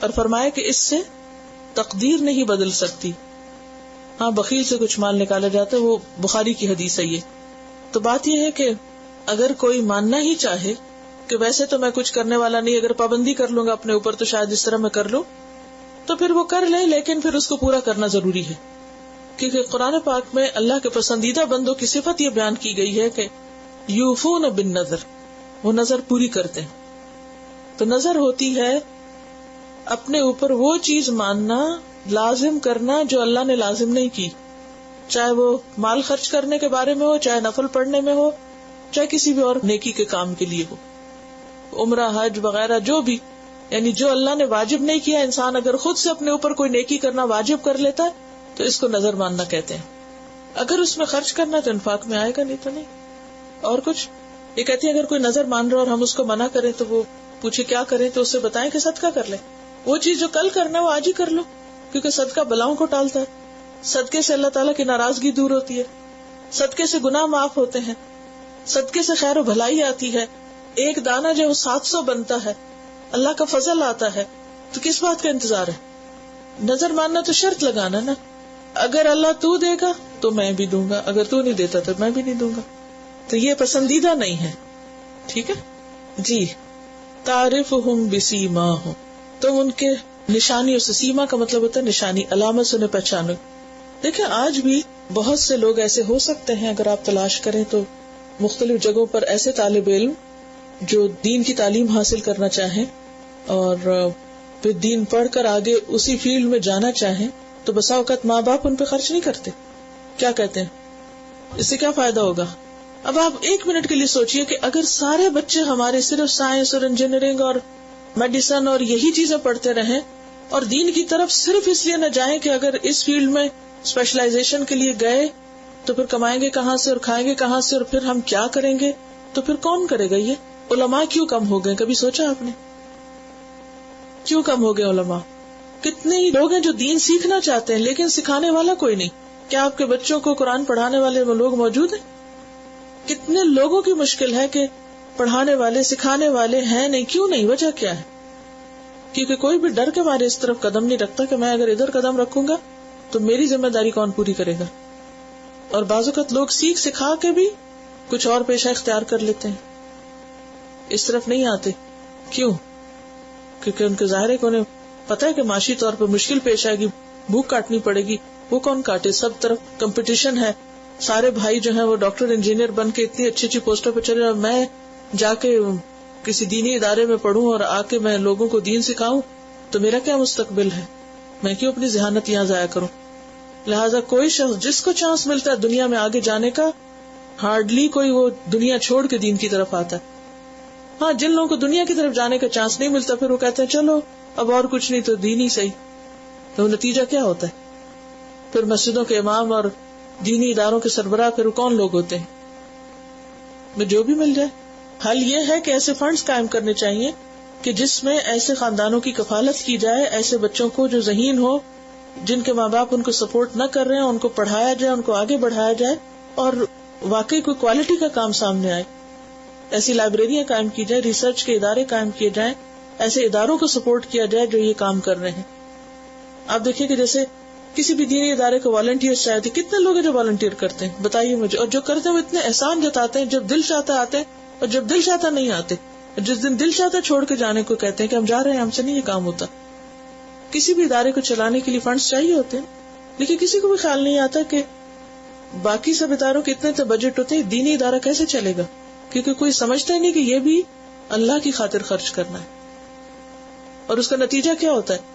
اور فرمایا کہ اس سے تقدیر نہیں بدل سکتی. ہاں، بخیل سے کچھ مال نکالا جاتا ہے، وہ بخاری کی حدیث ہے یہ. تو بات یہ ہے کہ اگر کوئی ماننا ہی چاہے کہ ویسے تو میں کچھ کرنے والا نہیں، اگر پابندی کر لوں گا اپنے اوپر تو شاید اس طرح میں کر لوں، تو پھر وہ کر لے، لیکن پھر اس کو پورا کرنا ضروری ہے. کیونکہ قرآن پاک میں اللہ کے پسندیدہ بندوں کی صفت یہ بیان کی گئی ہے کہ یوفون بالنذر، وہ نظر پوری کرتے ہیں. تو نظر ہوتی ہے اپنے اوپر وہ چیز ماننا، لازم کرنا جو اللہ نے لازم نہیں کی، چاہے وہ مال خرچ کرنے کے بارے میں ہو، چاہے نفل پڑھنے میں ہو، چاہے کسی بھی اور نیکی کے کام کے لیے ہو، عمرہ، حج وغیرہ جو بھی. یعنی جو اللہ نے واجب نہیں کیا، انسان اگر خود سے اپنے اوپر کوئی نیکی کرنا واجب کر لیتا ہے تو اس کو نظر ماننا کہتے ہیں. اگر اس میں خرچ کرنا تو انفاق میں آئے گا، نہیں تو نہیں. اور کچھ یہ کہتی ہے اگر کوئی نظر مان رہا اور ہم اس کو منع کریں تو وہ پوچھے کیا کریں تو اسے بتائیں کہ صدقہ کر لیں. وہ چیز جو کل کرنا ہے وہ آج ہی کر لو، کیونکہ صدقہ بلاؤں کو ٹالتا ہے. صدقے سے اللہ تعالیٰ کی ناراضگی دور ہوتی ہے، صدقے سے گناہ معاف ہوتے ہیں، صدقے سے خیر و بھلائی آتی ہے. ایک دانہ جو 700 بنتا ہے، اللہ کا فضل آتا ہے. تو کس بات کا انتظار ہے؟ نظر ماننا تو شرط لگانا نا، اگر اللہ تو دے گا تو میں بھی دوں گا، اگر تو نہیں دیتا تو میں بھی نہیں دوں گا. تو یہ پسندیدہ نہیں ہے. ٹھیک ہے جی. تعرفہم بسیماہم، تم ان کے نشانیوں سے، سیما کا مطلب ہوتا ہے نشانی، علامت سے انہیں پہچانو. دیکھیں آج بھی بہت سے لوگ ایسے ہو سکتے ہیں، اگر آپ تلاش کریں تو مختلف جگہوں پر ایسے طالب علم جو دین کی تعلیم حاصل کرنا چاہیں اور پھر دین پڑھ کر آگے اسی فیلڈ میں جانا چاہیں، تو بسا اوقات ماں باپ ان پہ خرچ نہیں کرتے. کیا کہتے ہیں اس سے کیا فائدہ ہوگا؟ اب آپ ایک منٹ کے لیے سوچئے کہ اگر سارے بچے ہمارے صرف سائنس اور انجینئرنگ اور میڈیسن اور یہی چیزیں پڑھتے رہیں اور دین کی طرف صرف اس لیے نہ جائیں کہ اگر اس فیلڈ میں اسپیشلائزیشن کے لیے گئے تو پھر کمائیں گے کہاں سے اور کھائیں گے کہاں سے اور پھر ہم کیا کریں گے، تو پھر کون کرے گا یہ؟ علماء کیوں کم ہو گئے؟ کبھی سوچا آپ نے کیوں کم ہو گئے علماء؟ کتنے ہی لوگ ہیں جو دین سیکھنا چاہتے ہیں لیکن سکھانے والا کوئی نہیں. کیا آپ کے بچوں کو قرآن پڑھانے والے وہ لوگ موجود ہیں؟ کتنے لوگوں کی مشکل ہے کہ پڑھانے والے سکھانے والے ہیں نہیں. کیوں نہیں؟ وجہ کیا ہے؟ کیونکہ کوئی بھی ڈر کے مارے اس طرف قدم نہیں رکھتا کہ میں اگر ادھر قدم رکھوں گا تو میری ذمہ داری کون پوری کرے گا. اور بعض اوقات لوگ سیکھ سکھا کے بھی کچھ اور پیشہ اختیار کر لیتے ہیں، اس طرف نہیں آتے. کیوں؟ کیونکہ ان کے ظاہر ہے کہ انہیں پتہ ہے کہ معاشی طور پر مشکل پیش آئے گی، بھوک کاٹنی پڑے گی. وہ کون کاٹے؟ سب طرف کمپٹیشن ہے. سارے بھائی جو ہیں وہ ڈاکٹر انجینئر بن کے اتنی اچھی اچھی پوسٹوں پہ چلے، اور میں جا کے کسی دینی ادارے میں پڑھوں اور آ کے میں لوگوں کو دین سکھاؤں تو میرا کیا مستقبل ہے؟ میں کیوں اپنی ذہانت یہاں ضائع کروں؟ لہٰذا کوئی شخص جس کو چانس ملتا ہے دنیا میں آگے جانے کا، ہارڈلی کوئی وہ دنیا چھوڑ کے دین کی طرف آتا ہے. ہاں، جن لوگوں کو دنیا کی طرف جانے کا چانس نہیں ملتا پھر وہ کہتے ہیں چلو اب اور کچھ نہیں تو دین ہی صحیح. تو نتیجہ کیا ہوتا ہے؟ پھر مسجدوں کے امام اور دینی اداروں کے سربراہ پھر کون لوگ ہوتے ہیں؟ جو بھی مل جائے. حل یہ ہے کہ ایسے فنڈز قائم کرنے چاہیے کہ جس میں ایسے خاندانوں کی کفالت کی جائے، ایسے بچوں کو جو ذہین ہو، جن کے ماں باپ ان کو سپورٹ نہ کر رہے ہیں، ان کو پڑھایا جائے، ان کو آگے بڑھایا جائے اور واقعی کوئی کوالٹی کا کام سامنے آئے. ایسی لائبریریاں قائم کی جائے، ریسرچ کے ادارے قائم کیے جائیں، ایسے اداروں کو سپورٹ کیا جائے جو یہ کام کر رہے ہیں. آپ دیکھیے کہ جیسے کسی بھی دینی ادارے کو والنٹیئر چاہتے، کتنے لوگ ہیں جو والنٹیئر کرتے ہیں بتائیے مجھے، اور جو کرتے ہیں وہ اتنے احسان جتاتے ہیں، جب دل چاہتا آتے ہیں اور جب دل چاہتا نہیں آتے. جس دن دل چاہتا چھوڑ کے جانے کو کہتے ہیں کہ ہم جا رہے ہیں، ہم سے نہیں یہ کام ہوتا. کسی بھی ادارے کو چلانے کے لیے فنڈز چاہیے ہوتے ہیں، لیکن کسی کو بھی خیال نہیں آتا کہ باقی سب اداروں کے اتنے تو بجٹ ہوتے ہیں، دینی ادارہ کیسے چلے گا؟ کیونکہ کوئی سمجھتا ہی نہیں کہ یہ بھی اللہ کی خاطر خرچ کرنا ہے. اور اس کا نتیجہ کیا ہوتا ہے؟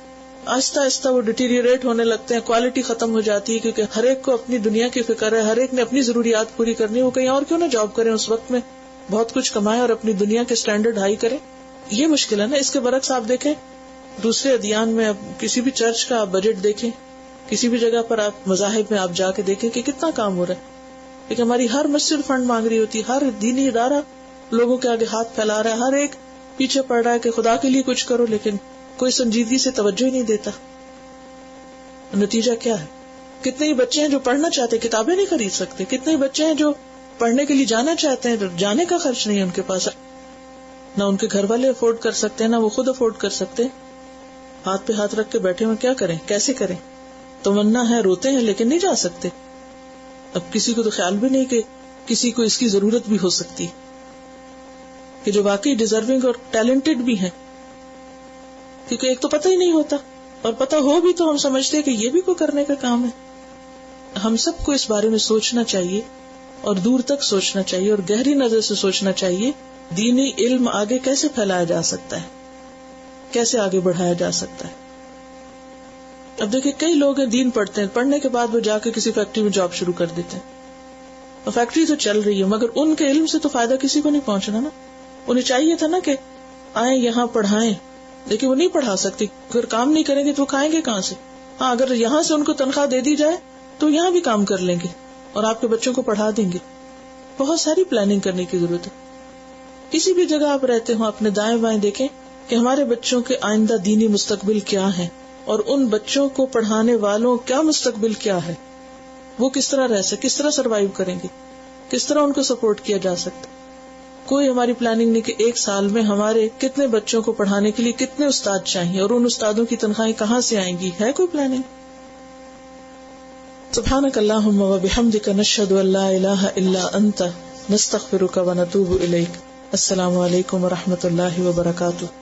آہستہ آہستہ وہ ڈیٹیریوریٹ ہونے لگتے ہیں، کوالٹی ختم ہو جاتی ہے، کیونکہ ہر ایک کو اپنی دنیا کی فکر ہے، ہر ایک نے اپنی ضروریات پوری کرنی ہے. وہ کہیں اور کیوں نہ جاب کریں، اس وقت میں بہت کچھ کمائیں اور اپنی دنیا کے سٹینڈرڈ ہائی کریں. یہ مشکل ہے نا. اس کے برعکس آپ دیکھیں دوسرے ادیان میں، کسی بھی چرچ کا آپ بجٹ دیکھیں، کسی بھی جگہ پر آپ مذاہب میں آپ جا کے دیکھیں کہ کتنا کام ہو رہا ہے. لیکن ہماری ہر مسجد فنڈ مانگ رہی ہوتی، ہر دینی ادارہ لوگوں کے آگے ہاتھ پھیلا رہا ہے، ہر ایک پیچھے پڑ رہا ہے کہ خدا کے لیے کچھ کرو، لیکن کوئی سنجیدگی سے توجہ ہی نہیں دیتا. نتیجہ کیا ہے؟ کتنے ہی بچے ہیں جو پڑھنا چاہتے ہیں، کتابیں نہیں خرید سکتے. کتنے ہی بچے ہیں جو پڑھنے کے لیے جانا چاہتے ہیں، جانے کا خرچ نہیں ہے ان کے پاس، نہ ان کے گھر والے افورڈ کر سکتے ہیں، نہ وہ خود افورڈ کر سکتے. ہاتھ پہ ہاتھ رکھ کے بیٹھے ہوئے کیا کریں، کیسے کریں؟ تمنا ہے، روتے ہیں لیکن نہیں جا سکتے. اب کسی کو تو خیال بھی نہیں کہ کسی کو اس کی ضرورت بھی ہو سکتی، کہ جو واقعی ڈیزرونگ اور ٹیلنٹڈ بھی ہیں. کیونکہ ایک تو پتہ ہی نہیں ہوتا، اور پتہ ہو بھی تو ہم سمجھتے ہیں کہ یہ بھی کوئی کرنے کا کام ہے. ہم سب کو اس بارے میں سوچنا چاہیے اور دور تک سوچنا چاہیے اور گہری نظر سے سوچنا چاہیے دینی علم آگے کیسے پھیلایا جا سکتا ہے، کیسے آگے بڑھایا جا سکتا ہے. اب دیکھیں کئی لوگ ہیں دین پڑھتے ہیں، پڑھنے کے بعد وہ جا کے کسی فیکٹری میں جاب شروع کر دیتے ہیں، اور فیکٹری تو چل رہی ہے مگر ان کے علم سے تو فائدہ کسی کو نہیں پہنچنا نا. انہیں چاہیے تھا نا کہ آئیں یہاں پڑھائیں، لیکن وہ نہیں پڑھا سکتی. اگر کام نہیں کریں گے تو وہ کھائیں گے کہاں سے؟ ہاں، اگر یہاں سے ان کو تنخواہ دے دی جائے تو یہاں بھی کام کر لیں گے اور آپ کے بچوں کو پڑھا دیں گے. بہت ساری پلاننگ کرنے کی ضرورت ہے. کسی بھی جگہ آپ رہتے ہو اپنے دائیں بائیں دیکھیں کہ ہمارے بچوں کے آئندہ دینی مستقبل کیا ہے، اور ان بچوں کو پڑھانے والوں کا مستقبل کیا ہے، وہ کس طرح رہ سکتے، کس طرح سروائیو کریں گے، کس طرح ان کو سپورٹ کیا جا سکتا. کوئی ہماری پلاننگ نہیں کہ ایک سال میں ہمارے کتنے بچوں کو پڑھانے کے لیے کتنے استاد چاہیے اور ان استادوں کی تنخواہیں کہاں سے آئیں گی. ہے کوئی پلاننگ؟ سبحانک اللہم و بحمدک نشہد ان لا الہ الا انت نستغفرک و نتوب الیک. السلام علیکم و رحمۃ اللہ وبرکاتہ.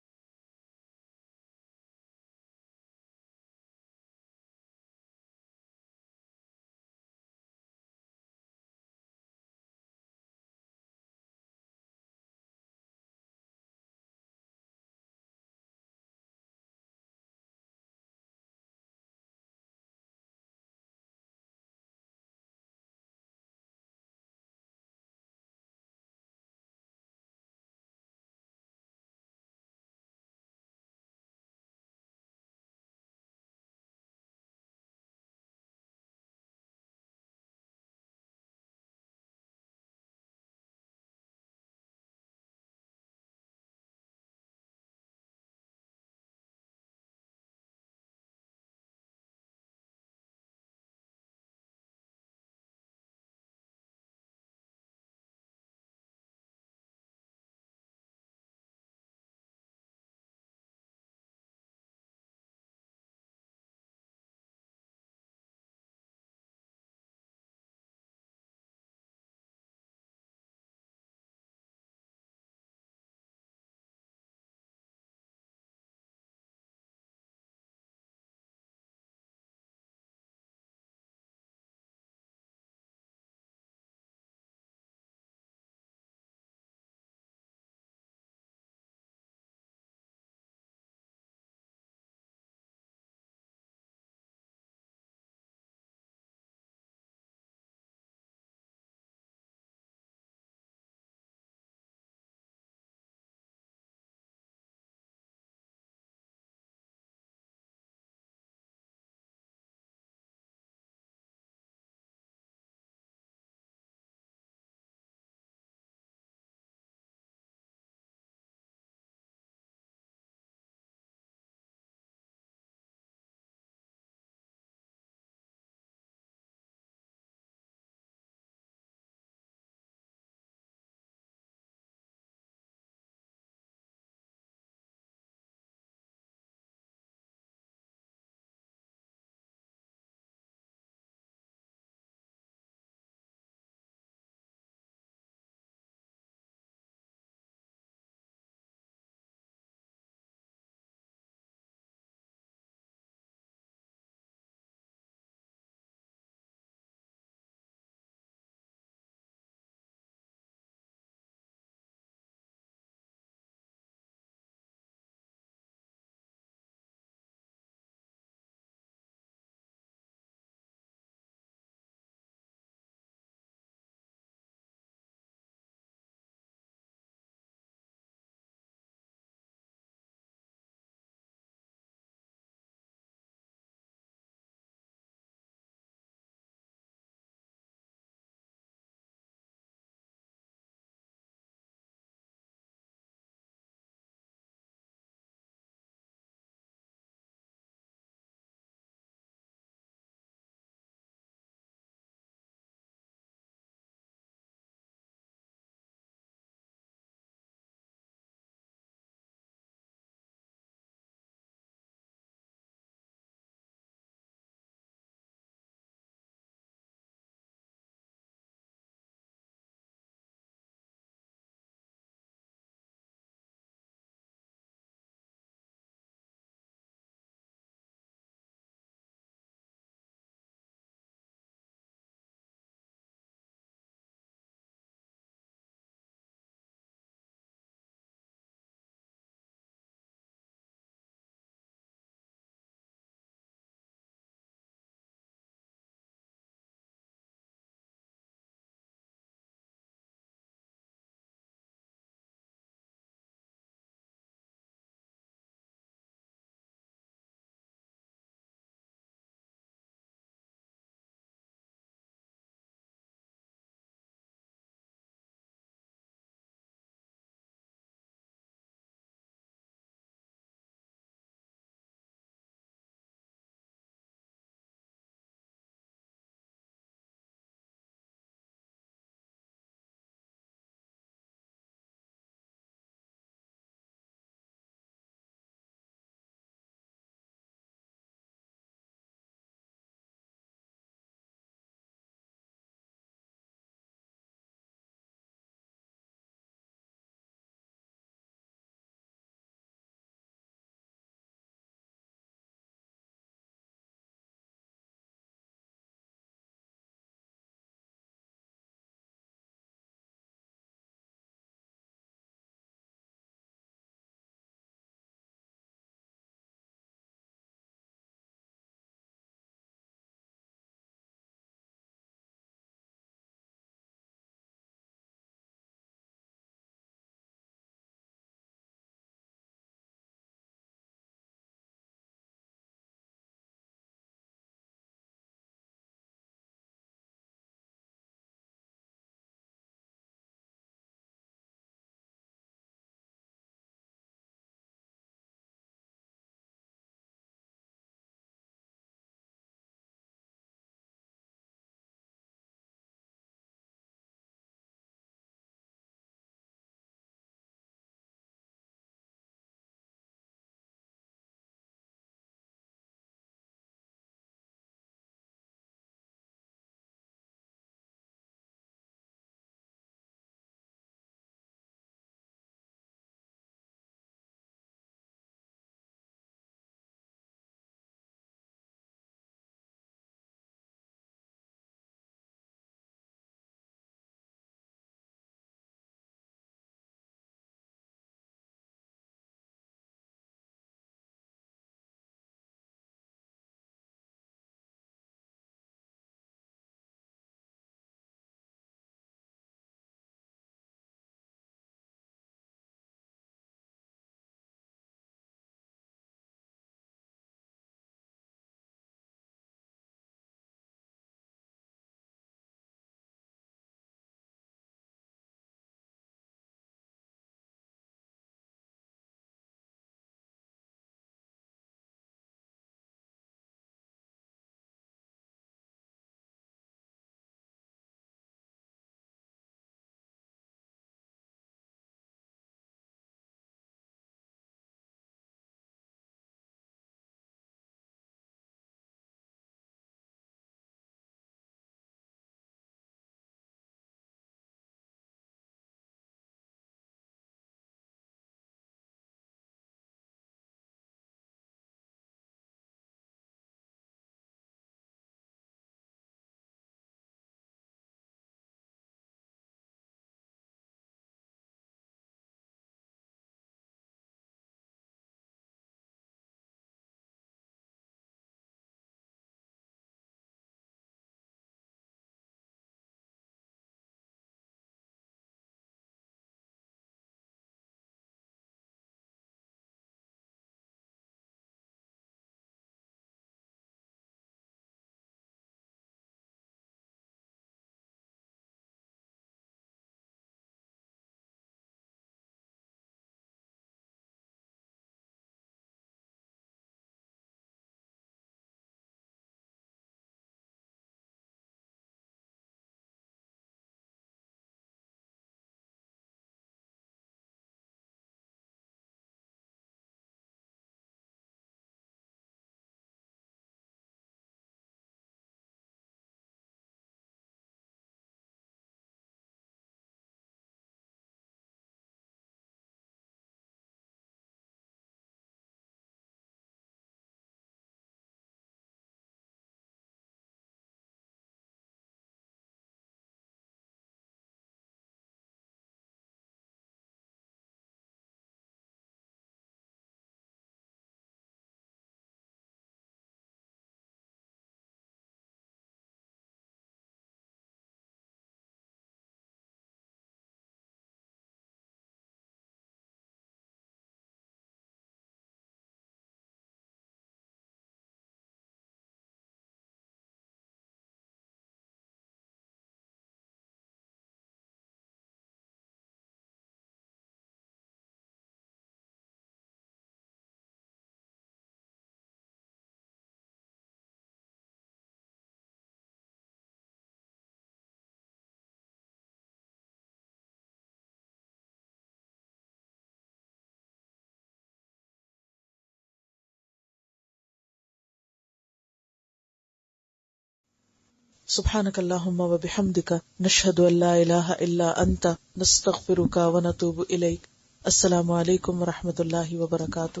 سبحانک اللہم و بحمدک نشہد ان لا الہ الا انت نستغفرک و نتوب الیک. السلام علیکم و رحمۃ اللہ وبرکاتہ.